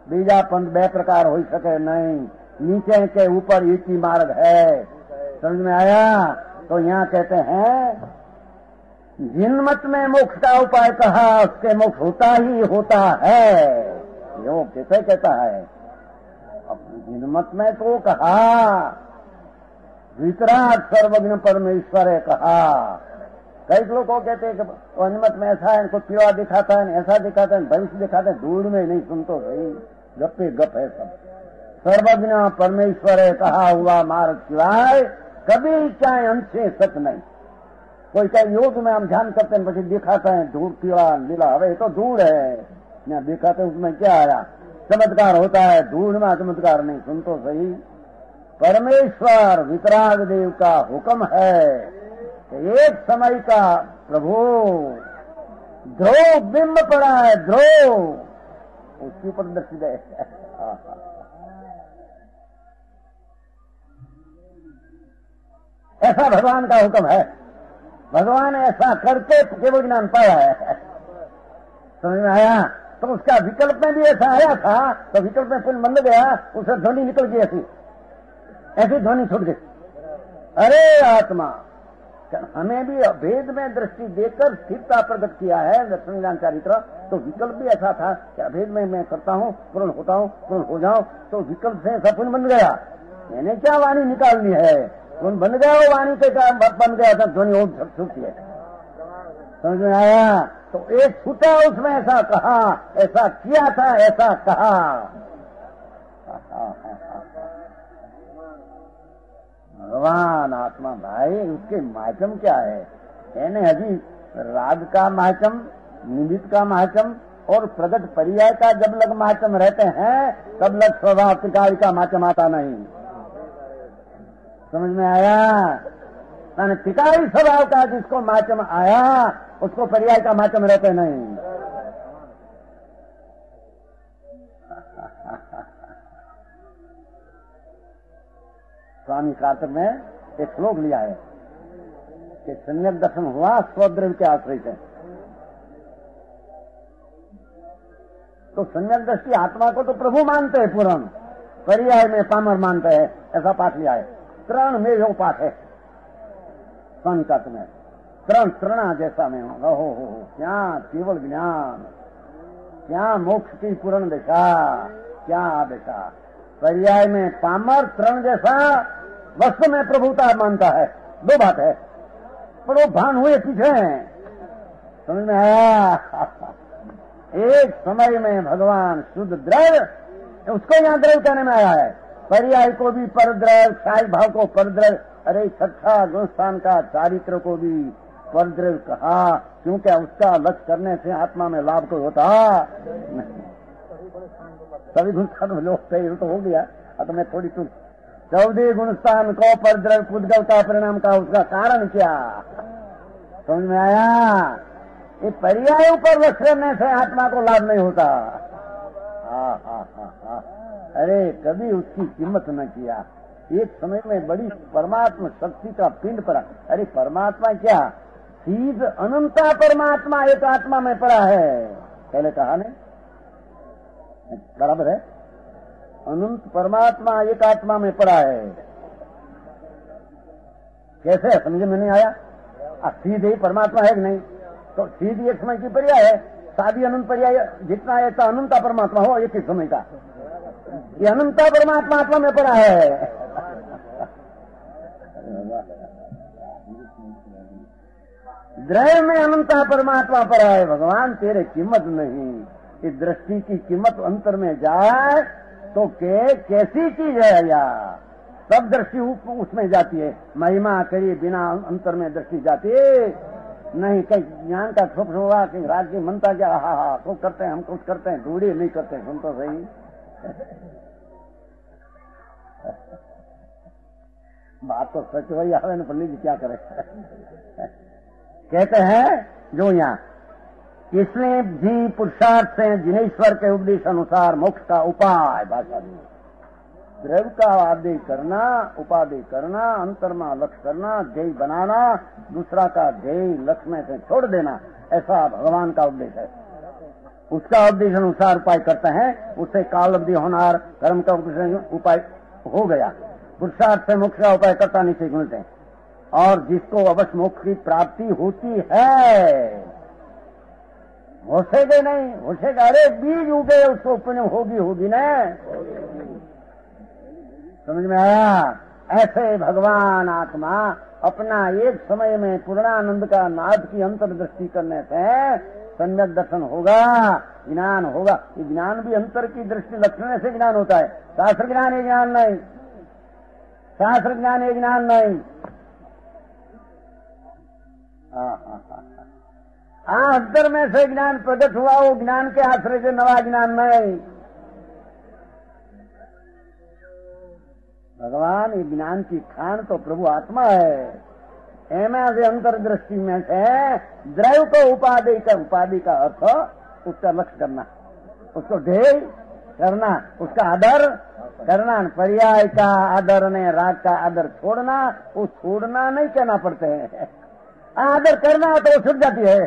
बीजा पंथ बे प्रकार हो सके नहीं, नीचे के ऊपर एक ही मार्ग है। समझ में आया? तो यहाँ कहते हैं जिन मत में मोक्ष का उपाय कहा उसके मोक्ष होता ही होता है। यो कैसे कहता है? जिन मत में तो कहा वितराग सर्वज्ञ परमेश्वर है कहा। कई लोग को कहते हैं कि अनुमत में ऐसा है, इनको पीड़ा दिखाता है, ऐसा दिखाता है, भविष्य दिखाता है, दूर में नहीं सुन तो सही, गप्पे गप है सब। सर्वज्ञ परमेश्वर है कहा हुआ मार्ग सिवाय कभी चाहे अंशे सच नहीं। कोई चाहे योग में हम ध्यान करते हैं પછી दिखाते हैं धूल पीड़ा लीला, હવે तो धूल है, यहाँ दिखाते उसमें क्या आया? चमत्कार होता है, धूल में चमत्कार नहीं, सुन तो सही। परमेश्वर वितराग देव का हुक्म है कि एक समय का प्रभु ध्रुव बिंब पड़ा है, ध्रुव उसके ऊपर दृष्टि दे। ऐसा भगवान का हुक्म है, भगवान ऐसा करके केवल ज्ञान पाया है। समझ में आया? तो उसका विकल्प में भी ऐसा आया था, तो विकल्प में पुण्य बंद गया, उसे ध्वनि निकल गई, ऐसी ध्वनि छूट गई। अरे आत्मा, हमें भी भेद में दृष्टि देकर स्थिरता प्रकट किया है दर्शन ज्ञान चरित्र। तो विकल्प भी ऐसा था कि अभेद में मैं करता हूँ, पूर्ण होता हूँ, पूर्ण हो जाऊं, तो विकल्प से ऐसा पुण्य बन गया। मैंने क्या वाणी निकालनी है, पुण्य बन गया, वो वाणी के बन गया था, ध्वनि और छूटती है। समझ में आया? तो एक छूटा उसमें ऐसा कहा, ऐसा किया था, ऐसा कहा। भगवान आत्मा भाई उसके माध्यम क्या है? यानी अभी राग का माध्यम, निमित्त का माध्यम, और प्रगट पर्याय का जब लग माचम रहते हैं तब लग स्वभाव त्रिकाल का माचम आता नहीं। समझ में आया? मैंने त्रिकाली स्वभाव का जिसको माचम आया उसको पर्याय का माचम रहते नहीं। स्वामी कार्तिक में एक श्लोक लिया है कि सम्यक दर्शन हुआ स्वद्रव्य के आश्रय से। तो सम्यक दृष्टि आत्मा को तो प्रभु मानते हैं पुराण, पर्याय में पामर मानते हैं, ऐसा पाठ लिया है। त्रण में जो पाठ है स्वामी कार्तिक में, त्रण त्रणा जैसा में हो क्या केवल ज्ञान, क्या मोक्ष की पूर्ण दिशा, क्या दिशा। पर्याय में पामर, त्रण जैसा वस्तु में प्रभुता मानता है। दो बात है, पर वो भान हुए पीछे। समझ में आया? एक समय में भगवान शुद्ध द्रव्य, उसको यहाँ द्रव्य कहने में आया है। पर्याय को भी परद्रव्य, साई भाव को परद्रव्य, अरे छठा गुणस्थान का चारित्र को भी परद्रव्य कहा, क्योंकि उसका लक्ष्य करने से आत्मा में लाभ कोई होता नहीं। सभी गुणस्थान लोग तो हो गया। अब मैं थोड़ी 14 गुणस्थान को परद्रव्य पुद्गलता परिणाम का उसका कारण क्या समझ में आया? ये पर्यायों पर लक्ष्य करने से आत्मा को लाभ नहीं होता। अरे कभी उसकी कीमत न किया। एक समय में बड़ी परमात्मा शक्ति का पिंड पड़ा। अरे परमात्मा क्या सीध अनंता परमात्मा एक आत्मा में पड़ा है। पहले कहा नहीं, बराबर है? अनंत परमात्मा एक आत्मा में पड़ा है। कैसे समझे में नहीं आया? सीध ही परमात्मा है कि नहीं? तो सीध एक समय की पर्याय है, सादी अनंत पर्याय जितना है तो अनंता परमात्मा हो एक ही समय का। ये अनंता परमात्मा आत्मा में पड़ा है। द्रव्य में अनंता परमात्मा पड़ा है। भगवान तेरे कीमत नहीं। इस दृष्टि की कीमत अंतर में जाए तो कैसी चीज है यार? सब दृष्टि उसमें जाती है। महिमा करिए बिना अंतर में दृष्टि जाती है नहीं। कहीं ज्ञान का क्षोभ होगा, कहीं राज की मनता क्या, हा तो करते हैं, हम कुछ करते हैं, ढूंढी नहीं करते। सुन तो सही। बात तो सच वही आवे न, पंडित जी क्या करे। कहते हैं जो यहाँ इसलिए भी पुरुषार्थ से जिनेश्वर के उपदेश अनुसार मोक्ष का उपाय भाषा दी। द्रव्य का आदि करना, उपाधि करना, अंतर्मा लक्ष्य करना, ध्येय बनाना, दूसरा का ध्येय लक्ष्य में से छोड़ देना, ऐसा भगवान का उपदेश है। उसका उपदेश अनुसार उपाय करते हैं। उससे काल अवधि होनार कर्म का उपाय हो गया। पुरुषार्थ से मोक्ष का उपाय करता नीचे मिलते हैं। और जिसको अवश्य मोक्ष की प्राप्ति होती है, होसेगा नहीं होसेगा। अरे बीज उगे उसको पुण्य होगी ना। समझ में आया? ऐसे भगवान आत्मा अपना एक समय में पूर्णानंद का नाद की अंतर्दृष्टि करने से सम्यक दर्शन होगा, ज्ञान होगा। ये ज्ञान भी अंतर की दृष्टि लक्षण से ज्ञान होता है। शास्त्र ज्ञान ये ज्ञान नहीं, शास्त्र ज्ञान ये ज्ञान नहीं। अंतर में से ज्ञान प्रकट हुआ, वो ज्ञान के आश्रय से नवा ज्ञान नहीं। भगवान ये ज्ञान की खान तो प्रभु आत्मा है। एमा से अंतर्दृष्टि में से द्रव्य को उपाधि का अर्थ उसका लक्ष्य करना, उसको ध्येय करना, उसका आदर करना। पर्याय का आदर ने राग का आदर छोड़ना, वो छोड़ना नहीं कहना पड़ते हैं। आदर करना तो वो छूट जाती है।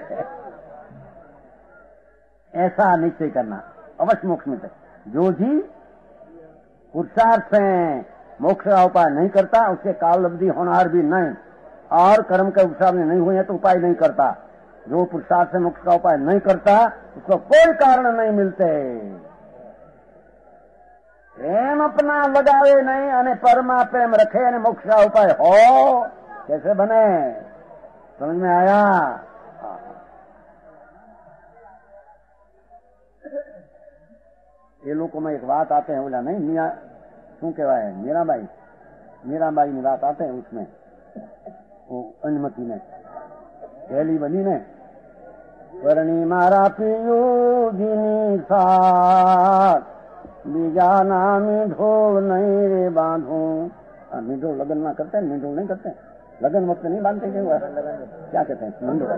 ऐसा निश्चय करना अवश्य मोक्ष मिलता है। जो जी पुरुषार्थ से मोक्ष का उपाय नहीं करता, उसके काल अवधि होनहार भी नहीं और कर्म के उत्साह में नहीं हुए तो उपाय नहीं करता। जो पुरुषार्थ से मोक्ष का उपाय नहीं करता उसको कोई कारण नहीं मिलते। प्रेम अपना लगावे नहीं अने परमा प्रेम रखे अने मोक्ष का उपाय हो कैसे बने? समझ में आया? ये लोगों में एक बात आते हैं, बोला नहीं मियाँ શું કહેવાય મીરાબાઈ ની વાત આते हैं उसमें वो अनुमति में पहली बनी ने પરણી મારા પિયુજીની સાથ બીજા ના મીંઢોળ નહીં રે બાંધું. मींढोल लगन में करते हैं, मींढोल नहीं करते हैं, लगन वक्त नहीं बांधते क्या कहते हैं, मींढोल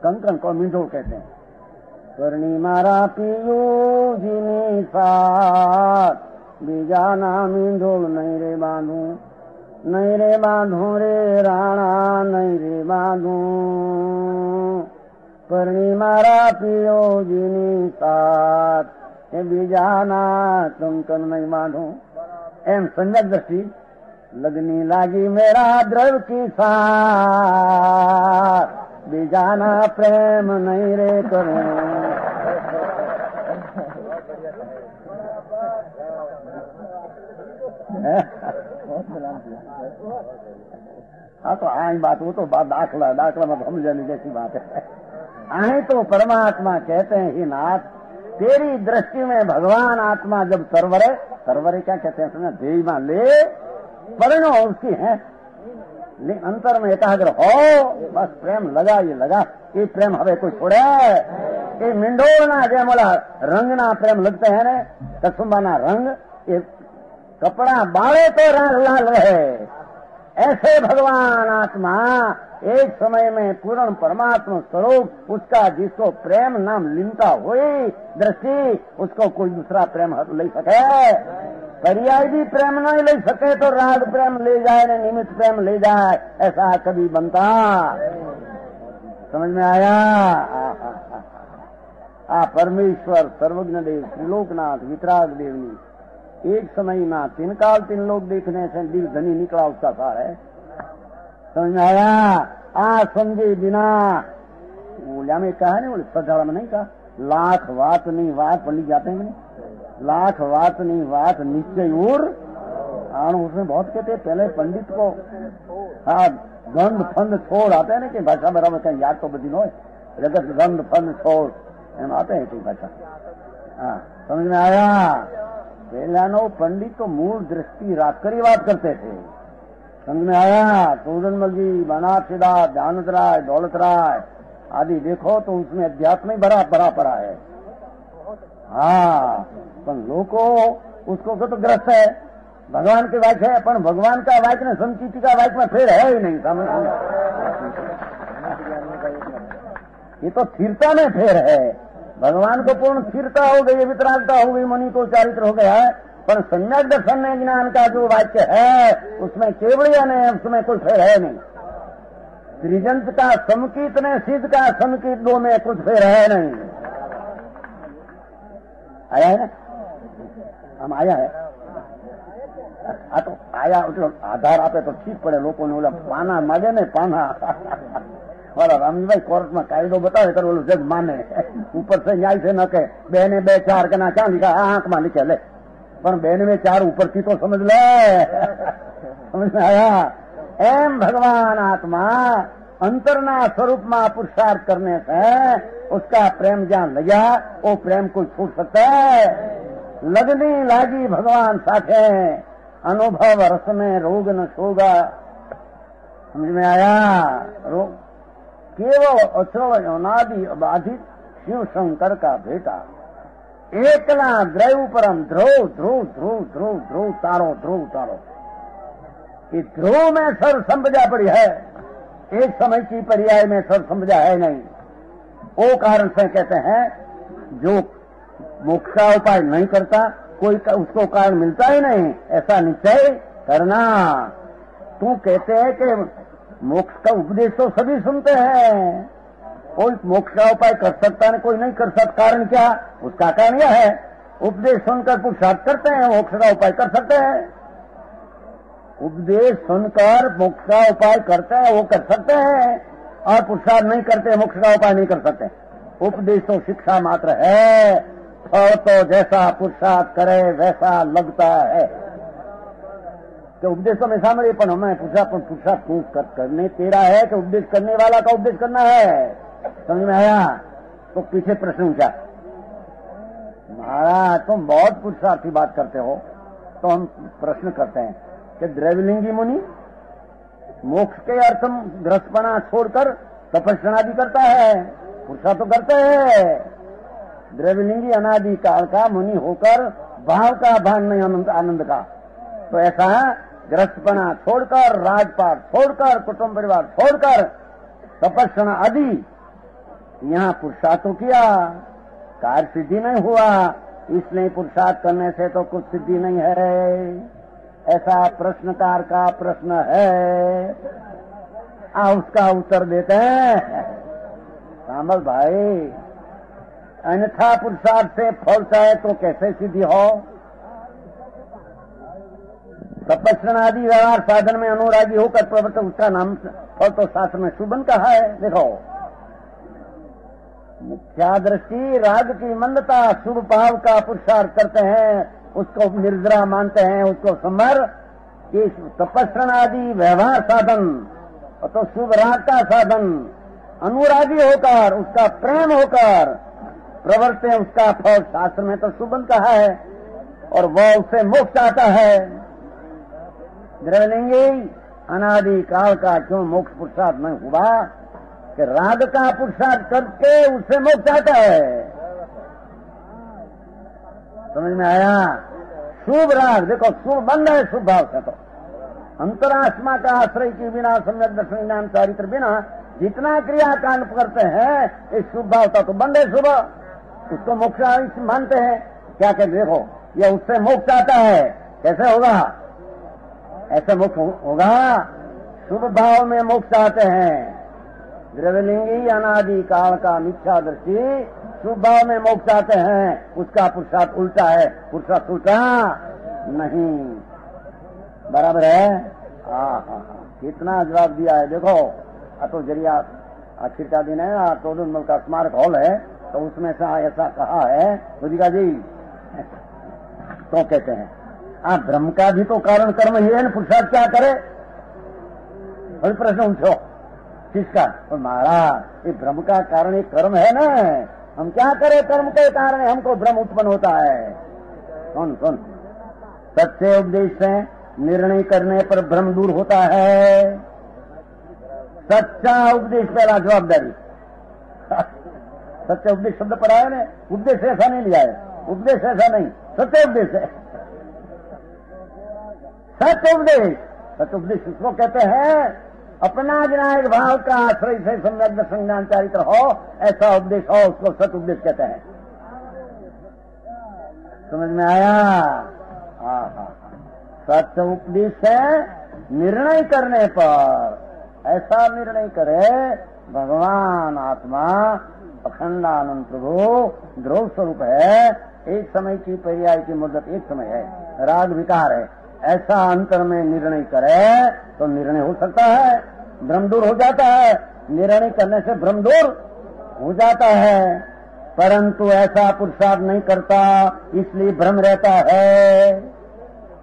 कंकण को मींढोल कहते हैं. परणी मारा पियूजीनी साथ बीजा ना मींढोल नहीं रे बांधू, नहीं रे बांधू रे राणा नहीं रे बांधू. પરણી મારા પિયોજીની સાથ એ બીજાના કંકણ નહીં બાંધું. એમ સંજક દ્રષ્ટિ લગ્ની લાગી મેરા દ્રવ કી સાથ બીજાના પ્રેમ નહીં રે કરું. हाँ तो आई बात, वो तो बात दाखला में समझने जैसी बात है. आई तो परमात्मा कहते हैं ही नाथ, तेरी दृष्टि में भगवान आत्मा जब सरवरे, सरवरे क्या कहते हैं सुना, देह में ले परिणो उसकी है, अंतर में एकाग्र हो, बस प्रेम लगा, ये लगा, ये प्रेम हवे कोई छोड़े. ये मिंडोळना जे मोला रंगना प्रेम लगते हैं ने, कसुंबाना रंग, ये कपड़ा बाळे तो लाल रहे. ऐसे भगवान आत्मा एक समय में पूर्ण परमात्मा स्वरूप, उसका जिसको प्रेम नाम लीनता हुई दृष्टि, उसको कोई दूसरा प्रेम ले सके, पर्याय भी प्रेम नहीं ले सके तो राग प्रेम ले जाए न निमित्त प्रेम ले जाए, ऐसा कभी बनता. समझ में आया? परमेश्वर सर्वज्ञ देव त्रिलोकनाथ वितराग देवनी एक समय ना तीन काल तीन लोग देखने से दिल धनी निकला उसका सार है. समझ में आया? समझे बिना बोलिया में कहा नहीं, बोले श्रद्धा में नहीं कहा, लाख बात नहीं बात पंडित जाते हैं नहीं, लाख बात नहीं बात निश्चय और उसमें बहुत कहते हैं पहले पंडित को हाँ गंध फंद छोड़ आते हैं ना कि भाषा बराबर कहीं याद तो बदी नो जगत गंध फंद छोड़ एम आते हैं कि भाषा. हाँ समझ में आया? पहला पंडित तो मूल दृष्टि राख कर ही बात करते थे. समझ में आया? सूरजमल जी, बनारस सिद्धार्थ, जानत राय, दौलत राय आदि देखो तो उसमें अध्यात्म ही भरा पड़ा है. हाँ पर लोगों उसको तो ग्रस्त है, भगवान के वाक्य है, पर भगवान का वाक्य ने संचिति का वाक्य में फेर है ही नहीं. समझ ये तो स्थिरता में फेर है. भगवान को पूर्ण स्थिरता हो गई, वितरागता हो गई, मणि को चारित्र हो गया है, पर सम्यक दर्शन में ज्ञान का जो वाक्य है उसमें केवलिया ने उसमें कुछ फेर है नहीं. त्रिजंत का समकीत ने सिद्ध का समकीत दो में कुछ फेर है नहीं. आया है ना? हम आया है तो आया तो आधार आपे तो ठीक पड़े. लोगों ने बोला पाना मांगे ने पाना वाला रामजीभाई कोर्ट में कायदो बतावे तो बोलो जज माने, ऊपर से न्याय से न कहे बहने 2 4 के ना क्या लिखा आंख में लिखे ले, पर बहने में 4 ऊपर थी तो समझ ले. समझ में आया? एम भगवान आत्मा अंतरना स्वरूप में पुरुषार्थ करने से उसका प्रेम जहां लगा वो प्रेम कोई छूट सकता है. लगनी लागी भगवान साथे अनुभव रस में रोग न सोगा. समझ में आया? रोग केवल अचल अनादि अबाधित शिव शंकर का बेटा एकला द्रव परम ध्रुव ध्रुव ध्रुव ध्रुव ध्रुव तारो ध्रुव तारो. ये ध्रुव में सर संपदा पड़ी है, एक समय की पर्याय में सर संपदा है नहीं. वो कारण से कहते हैं जो मोक्ष का उपाय नहीं करता कोई उसको कारण मिलता ही नहीं, ऐसा निश्चय करना. तू कहते हैं कि मोक्ष का उपदेश तो सभी सुनते हैं, कोई मोक्ष का उपाय कर सकता है कोई नहीं कर सकता. कारण क्या? उसका कारण यह है उपदेश सुनकर पुरुषार्थ करते हैं, मोक्ष का उपाय कर सकते हैं. उपदेश सुनकर मोक्ष का उपाय करते हैं वो कर सकते हैं, और पुरुषार्थ नहीं करते मोक्ष का उपाय नहीं कर सकते. उपदेश तो शिक्षा मात्र है, फल तो जैसा पुरुषार्थ करे वैसा लगता है. तो उपदेश तो मैं सामने पर हमें पुरुषार्थ तू करने तेरा है कि उपदेश करने वाला का उपदेश करना है. समझ में आया? तो पीछे प्रश्न पूछा, महाराज तुम बहुत पुरुषार्थी बात करते हो, तो हम प्रश्न करते हैं कि द्रविलिंगी मुनि मोक्ष के अर्थम ग्रस्तपना छोड़कर तपस्या भी करता है, पुरुषार्थ तो करते हैं। द्रव्यलिंगी अनादि काल का मुनि होकर भाव का भान नहीं आनंद का, तो ऐसा ग्रस्तपना छोड़कर, राजपाट छोड़कर, कुटुंब परिवार छोड़कर तपस्या आदि यहाँ पुरुषार्थ तो किया, कार्य सिद्धि नहीं हुआ, इसलिए पुरुषार्थ करने से तो कुछ सिद्धि नहीं है, ऐसा प्रश्नकार का प्रश्न है। उसका उत्तर देते हैं कामल भाई, अन्यथा पुरुषार्थ से फल चाहे तो कैसे सिद्धि हो? तपस्या आदि व्यवहार साधन में अनुरागी होकर प्रवर्तक उसका नाम फल तो शास्त्र में शुभन कहा है। देखो, मिथ्या दृष्टि, राग की मंदता, शुभ भाव का पुरुषार्थ करते हैं, उसको निर्जरा मानते हैं, उसको समर कि तपस्या आदि व्यवहार साधन तो शुभ राग का साधन, अनुरागी होकर उसका प्रेम होकर प्रवर्ते उसका फल शास्त्र में तो शुभन कहा है, और वह उससे मोक्ष आता है। द्रव्यलिंगी अनादि काल का क्यों मोक्ष पुरुषार्थ नहीं हुआ कि राग का पुरुषार्थ करके उससे मोक्ष आता है। समझ में आया? शुभ राग, देखो शुभ बंध है शुभ भाव से, तो अंतरात्मा का आश्रय के बिना, सम्यक दर्शन ज्ञान चारित्र बिना जितना क्रियाकांड करते हैं इस शुभ भाव का तो बंध है शुभ, उसको मोक्ष मानते हैं। क्या कहते, देखो ये उससे मोक्ष आता है, कैसे होगा? ऐसे मोक्ष होगा, शुभ भाव में मोक्ष आते हैं। द्रव्यलिंगी अनादि काल का मिथ्या दृष्टि शुभ भाव में मोक्ष आते हैं, उसका पुरुषार्थ उल्टा है, पुरुषार्थ उल्टा नहीं। बराबर है? हाँ, कितना जवाब दिया है देखो। तो जरिया आखिर का दिन है, टोडुनमल का स्मारक हॉल है, तो उसमें से ऐसा कहा है बुद्धिका जी, तो कहते हैं आप ब्रह्म का भी तो कारण कर्म ही है, पुरुषार्थ क्या करे? और प्रश्न पूछो किसका? तो महाराज ये ब्रह्म का कारण एक कर्म है ना, हम क्या करें? कर्म के कारण हमको भ्रम उत्पन्न होता है। सुन सुन, सच्चे उपदेश से निर्णय करने पर भ्रम दूर होता है। सच्चा उपदेश पहला जवाबदारी। सच्चा उपदेश शब्द पढ़ा है ना, उपदेश ऐसा नहीं लिया है, उपदेश ऐसा नहीं, सच्चा उपदेश है। सत्य उपदेश, सत्य उपदेश इसको कहते हैं अपना विनायक भाव का आश्रय से सम्यक दर्शन ज्ञान चारित्र हो, ऐसा उपदेश हो, उसको सत्य उपदेश कहते हैं। समझ में आया? हाँ, सत्य उपदेश है निर्णय करने पर, ऐसा निर्णय करे भगवान आत्मा अखंडानंद प्रभु ध्रुव स्वरूप है, एक समय की पर्याय की मुद्दत एक समय है, राग विकार है, ऐसा अंतर में निर्णय करे तो निर्णय हो सकता है, भ्रम दूर हो जाता है। निर्णय करने से भ्रम दूर हो जाता है, परंतु ऐसा पुरुषार्थ नहीं करता, इसलिए भ्रम रहता है।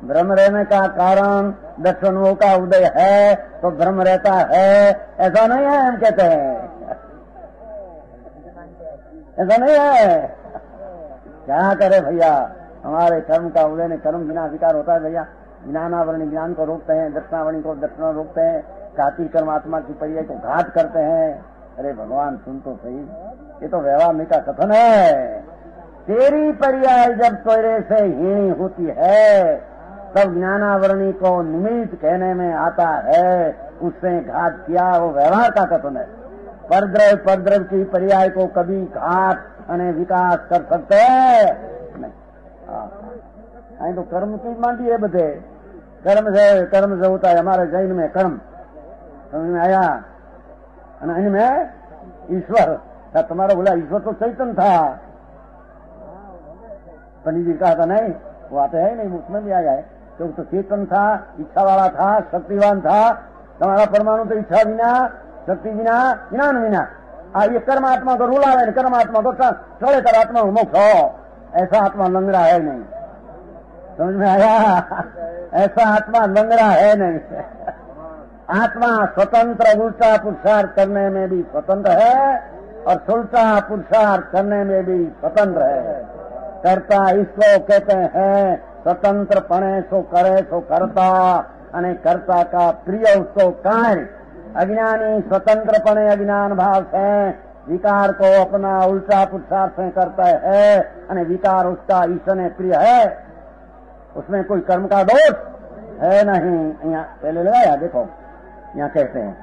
भ्रम रहने का कारण दर्शनों का उदय है तो भ्रम रहता है, ऐसा नहीं है। हम कहते हैं ऐसा नहीं है। क्या करे भैया, हमारे कर्म का उदय ने कर्म बिना विकार होता है भैया। ज्ञानावरणी ज्ञान को रोकते हैं, दर्शनावरणी को दर्शन रोकते हैं, घाती कर्मात्मा की पर्याय को घात करते हैं। अरे भगवान सुन तो सही, ये तो व्यवहार का कथन है। तेरी पर्याय जब तेरे से हीणी होती है तब ज्ञानावरणी को निमित्त कहने में आता है, उससे घात किया, वो व्यवहार का कथन है। परद्रव की पर्याय को कभी घात અને विकास कर सकते नहीं। અહીં तो कर्म की मांडी है बधे, कर्म से होता है। हमारे जैन में कर्म समझ में आया, इनमें ईश्वर था। तुम्हारा बोला ईश्वर तो चैतन्य था, पंडित जी कहा था नहीं, वो आते है नहीं, उसमें भी आया है। तो चेतन था, इच्छा वाला था, शक्तिवान था। तुम्हारा परमाणु तो इच्छा बिना, शक्ति बिना, ज्ञान बिना। ये कर्म आत्मा को रूला है, कर्म आत्मा को चढ़े कर आत्मा मोक्ष हो, ऐसा आत्मा लंगड़ा है नहीं। समझ में आया? ऐसा आत्मा लंगड़ा है नहीं। आत्मा स्वतंत्र, उल्टा पुरुषार्थ करने में भी स्वतंत्र है और सुलटा पुरुषार्थ करने में भी स्वतंत्र है। कर्ता इसको कहते हैं स्वतंत्र पणे सो करे सो करता, અને कर्ता का प्रिय उसको कार्य। अज्ञानी स्वतंत्रपणे अज्ञान भाव से विकार को अपना उल्टा पुरुषार्थ में करता है અને विकार उसका ईश्वर ने प्रिय है, उसमें कोई कर्म का दोष है नहीं। यहाँ पहले लगाया, देखो यहाँ कहते हैं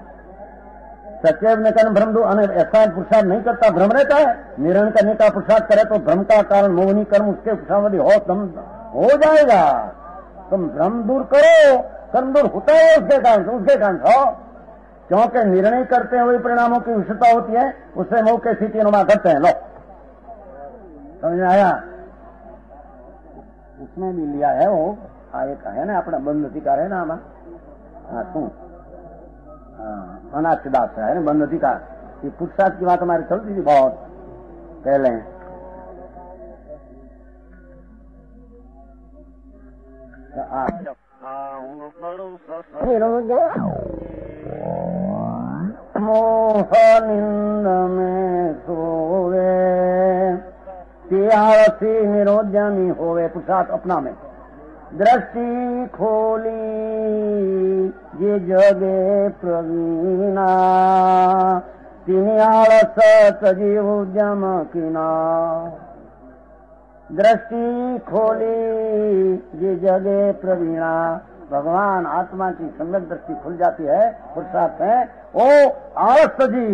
सचेत ने कारण भ्रम दो, ऐसा पुरुषार्थ नहीं करता भ्रम रहता है। निर्णय करने का पुरुषार्थ करे तो भ्रम का कारण मोहनी कर्म उसके पुरुषार्थ हो जाएगा। तुम भ्रम दूर करो, कर्म दूर होता है उसके कारण हो, क्योंकि निर्णय करते हैं वही परिणामों की विशुद्धता होती है, उससे मोह के स्थिति अनुमान करते हैं। लो समझ में आया? उसमें भी लिया है वो एक है ना अपना बंध अधिकार है ना आमा, हाँ तू अनाथदास है ना बंध अधिकार। ये पुरुषार्थ की बात हमारी चलती थी बहुत पहले। मोह निंद में सोवे त्यासी निरोधनी होवे, पुरुषार्थ अपना में दृष्टि खोली ये जगे प्रवीणा तीन आलस तजी उद्यम किना। दृष्टि खोली ये जगे प्रवीणा, भगवान आत्मा की सम्यक दृष्टि खुल जाती है पुरुषार्थ है। वो आलस तजी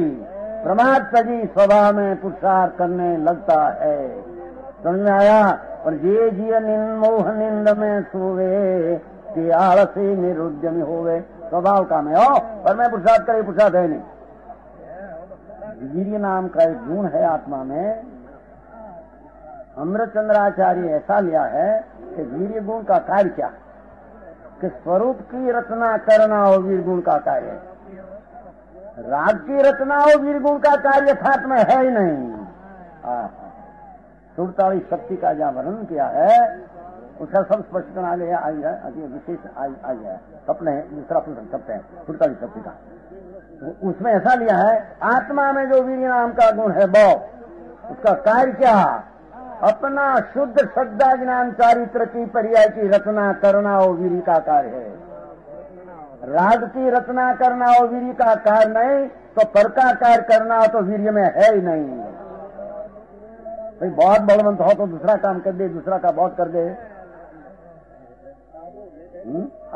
प्रमाद तजी स्वभाव में पुरुषार्थ करने लगता है। समझ में आया? और ये जीव मोह निंद में सोवे कि आलसी निरुद्यमी होवे, स्वभाव का में हो पर मैं पुरुषार्थ करे, पुरुषार्थ है नहीं। वीर्य नाम का एक गुण है आत्मा में। अमृतचंद्राचार्य ऐसा लिया है कि वीर्य गुण का कार्य क्या कि स्वरूप की रचना करना हो वीर गुण का कार्य, राग की रचना हो वीर गुण का कार्य यथार्थ में है ही नहीं। सुरताली शक्ति का जहाँ वर्णन किया है उसका सब स्पष्ट करना विशेष आ गया सपने दूसरा सप्त है सुरताली शक्ति का। उसमें ऐसा लिया है आत्मा में जो वीर नाम का गुण है वो उसका कार्य क्या, अपना शुद्ध श्रद्धा ज्ञान चारित्र की पर्याय की रचना करना हो वीर का कार्य है। राग की रचना करना हो वीर का कार्य नहीं, तो पर का कार्य करना हो तो वीर्य में है ही नहीं। भाई बहुत बलवंत हो तो दूसरा काम कर दे, दूसरा का बहुत कर दे।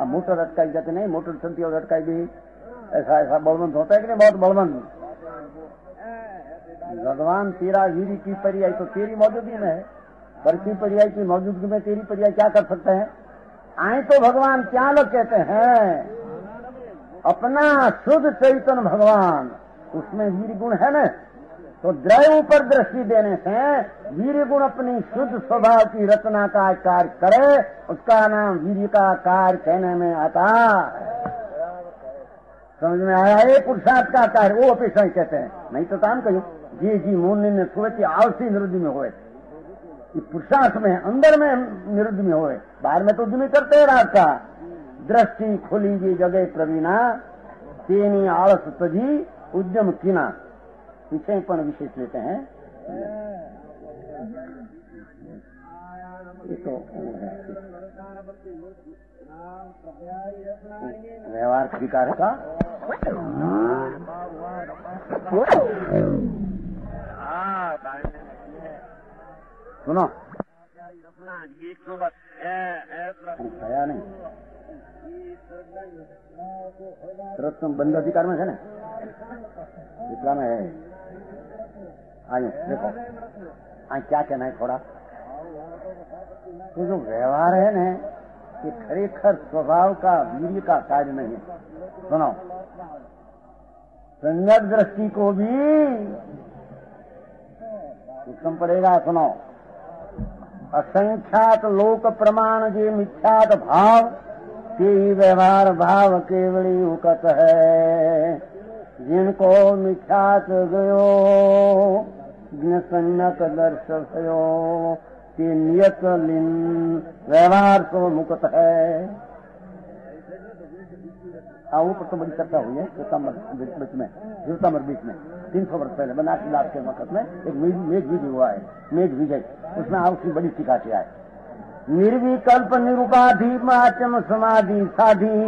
मोटर अटकाई जाती नहीं, मोटर चलती और अटकाई भी ऐसा बलवंत होता है कि नहीं, बहुत बलवंत। भगवान तेरा वीर की पर्याय तो तेरी मौजूदगी में है, पर की पर्याय की मौजूदगी में तेरी पर्याय क्या कर सकते हैं। आए तो भगवान क्या लोग कहते हैं, अपना शुद्ध चैतन्य भगवान उसमें वीर गुण है न, तो द्रव्य पर दृष्टि देने से वीर गुण अपनी शुद्ध स्वभाव की रचना का कार्य करे, उसका नाम वीर का कार्य कहने में आता। समझ में आया? ये पुरुषार्थ का कार्य वो अपेक्षा ही कहते हैं। नहीं तो काम कहियो जी मूल ने सुवे आवसी निरुद्धि में होए, पुरुषार्थ में अंदर में निरुद्धि में होए, बाहर में तो उद्यमी करते हैं रात का। दृष्टि खुली जी जगह प्रवीणा तेनी आलस तजी उद्यम किना, पीछे पण विशेष लेते हैं। ये तो व्यवहार अधिकार है का सुनो खया नहीं तुम बंद अधिकार में है ना, इतना में है। आइए देखो आज क्या कहना है थोड़ा। तो जो व्यवहार है ना ये खरेखर स्वभाव का वीर्य का कार्य नहीं है। सुनो संगत दृष्टि को भी उत्तम पड़ेगा। सुनो असंख्यात लोक प्रमाण जे मिथ्यात भाव के व्यवहार भाव केवली उकत है, जिनको मिथ्यात गयो संगत दर्श भयो के नियत लिन व्यवहार तो मुक्त है। ऊपर तो बड़ी चर्चा हुई है जीवतामर बीच में 300 वर्ष पहले बनारसी लाभ के वक्त में एक मेघ विजय हुआ है, मेघ विजय, उसमें उसकी बड़ी टीका किया है। निर्विकल्प निरुपाधि माचम समाधि साधी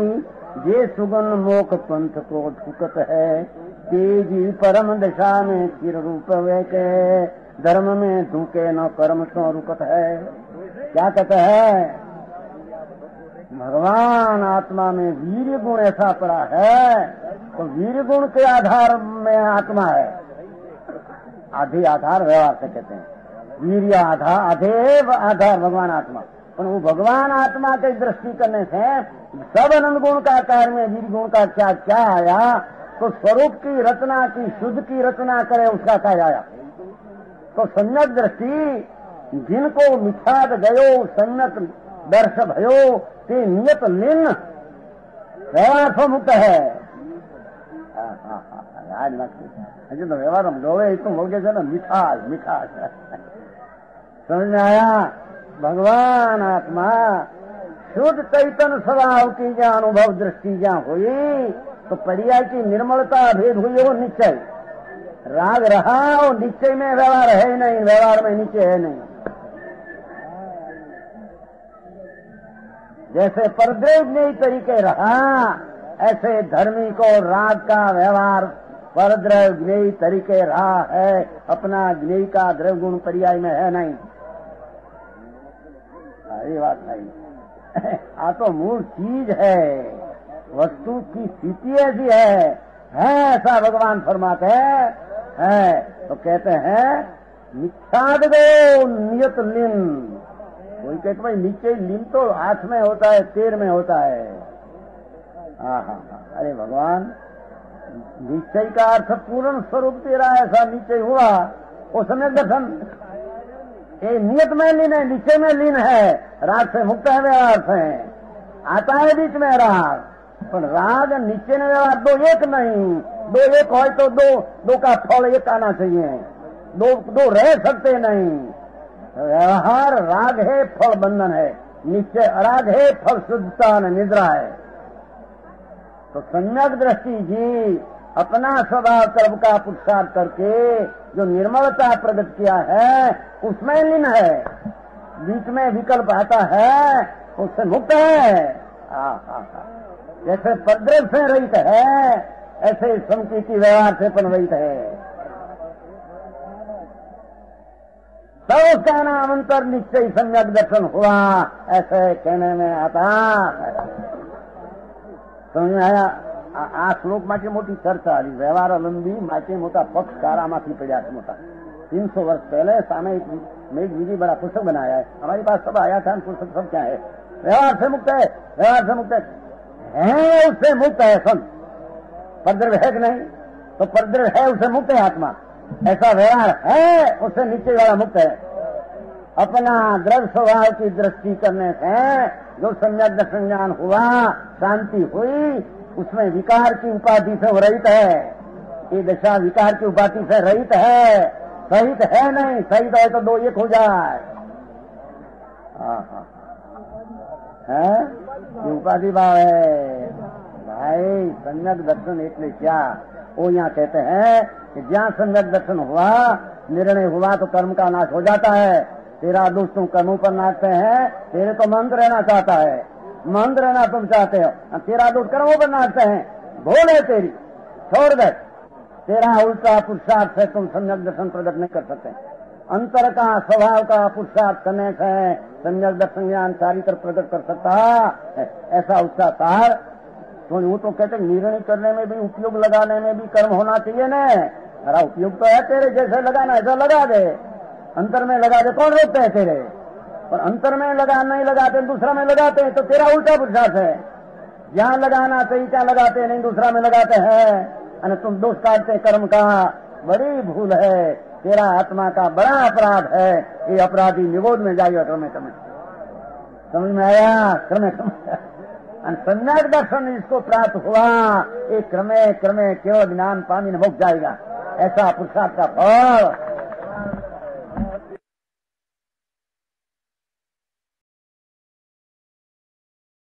जे सुगन मोक पंथ को ठुकत है, तेजी परम दशा में चिर रूप वे के, धर्म में धूके न कर्म तो रुकत है। क्या कहता है? भगवान आत्मा में वीर्य गुण ऐसा पड़ा है, तो वीर्य गुण के आधार में आत्मा है। आधे आधार व्यवहार से कहते हैं, वीर्य आधेव आधार भगवान आत्मा। पर वो भगवान आत्मा के दृष्टि करने से सब अनंत गुण का कार्य में वीर्य गुण का क्या क्या आया, तो स्वरूप की रचना की शुद्ध की रचना करे उसका क्या आया। तो सम्यक दृष्टि जिनको मिथ्यात गयो सम्यक दर्श भयो ते नियत लीन व्यवहार से मुक्त है। आज हजू तो व्यवहार हम लोगे इतने हो गए ना, मिठास मिठास समझ में आया। भगवान आत्मा शुद्ध चैतन्य स्वभाव की जहाँ अनुभव दृष्टि जहाँ हुई, तो पर्याय की निर्मलता भेद हुई हो निश्चय। राग रहा और निश्चय में व्यवहार है ही नहीं, व्यवहार में निश्चय है नहीं। जैसे परद्रव्य तरीके रहा, ऐसे धर्मी को राग का व्यवहार परद्रव्य तरीके रहा है, अपना ज्ञेय का द्रव्य गुण पर्याय में है नहीं। ये बात नहीं। आ तो मूल चीज है, वस्तु की स्थिति ऐसी है ऐसा भगवान फरमाते हैं। तो कहते हैं मिथ्याद गो नियत लीन। कोई कहते भाई नीचे लीन तो हाथ में होता है, पैर में होता है। अरे भगवान, निश्चय का अर्थ पूर्ण स्वरूप तेरा ऐसा निश्चय हुआ, वो समय दर्शन ये नियत में लीन है, निश्चय में लीन है, राग से मुक्त है, व्यवहार से आता है बीच में राग। पर राग निश्चय में व्यवहार दो एक नहीं, दो एक हो तो दो का फल एक आना चाहिए, दो रह सकते नहीं। व्यवहार राग है, फल बंधन है, निश्चय अराग है, फल शुद्धता निद्रा है। तो सम्यक दृष्टि जी अपना स्वभाव कर्म का पुरुषार्थ करके जो निर्मलता प्रकट किया है उसमें लीन है, बीच में विकल्प आता है उससे मुक्त है। जैसे पद्रव से रहित है, ऐसे समकीर्ति व्यवहार से पण रहित है। तो उसका नाम अंतर निश्चय सम्यक दर्शन हुआ, ऐसे कहने में आता। समझ में आया? आ श्लोक માટે મોટી ચર્ચા આવી। વ્યવહાર લંબી માટે મોટા પક્ષકારામાંથી પડ્યા છે મોટા। 300 वर्ष पहले सामयिक मेघविधि बड़ा पुस्तक बनाया है, हमारे पास सब आया था। पुस्तक सब क्या है? व्यवहार से मुक्त है, व्यवहार से मुक्त है, उससे मुक्त है। सुन, परद्रव्य है कि नहीं? तो परद्रव्य है, उससे मुक्त है आत्मा। ऐसा व्यवहार है, उससे नीचे वाला मुक्त है। अपना द्रव्य स्वभाव की दृष्टि करने से जो सम्यक दर्शन ज्ञान हुआ, शांति हुई, उसमें विकार की उपाधि से वो रहित है। ये दशा विकार की उपाधि से रहित है, सहित है नहीं। सहित है तो दो एक हो जाए। है उपाधि भाव है भाई। सम्यक दर्शन એટલે क्या? वो यहाँ कहते हैं कि जहाँ सम्यक दर्शन हुआ, निर्णय हुआ, तो कर्म का नाश हो जाता है। तेरा दोष तुम कर्मों पर नाचते हैं, तेरे तो मंत्र रहना चाहता है, मंद रहना तुम चाहते हो, तेरा दोष कर्मों पर नाचते हैं। भूल है तेरी, छोड़ दे। तेरा उल्टा पुरुषार्थ से तुम सम्यक दर्शन प्रकट नहीं कर सकते। अंतर का स्वभाव का पुरुषार्थ करने से सम्यक दर्शन ज्ञान सारी तरफ प्रकट कर सकता है। ऐसा उसका तार तो यूं तो कहते निर्णय करने में भी, उपयोग लगाने में भी कर्म होना चाहिए न। मेरा उपयोग तो है, तेरे जैसे लगाना ऐसा लगा दे, अंतर में लगा दे, कौन रोकते है तेरे? और अंतर में लगा नहीं लगाते, दूसरा में लगाते हैं, तो तेरा उल्टा पुरुषार्थ है। जहाँ लगाना चाहिए क्या लगाते नहीं, दूसरा में लगाते हैं। तुम दोष काटते कर्म का, बड़ी भूल है। तेरा आत्मा का बड़ा अपराध है। ये अपराधी निगोद में जाइए क्रमे क्रमे। समझ में आया? क्रमे क्रमे सम्यक दर्शन इसको प्राप्त हुआ, एक क्रमे क्रमे केवल ज्ञान पानी में मुक्त जाएगा। ऐसा पुरुषार्थ का फल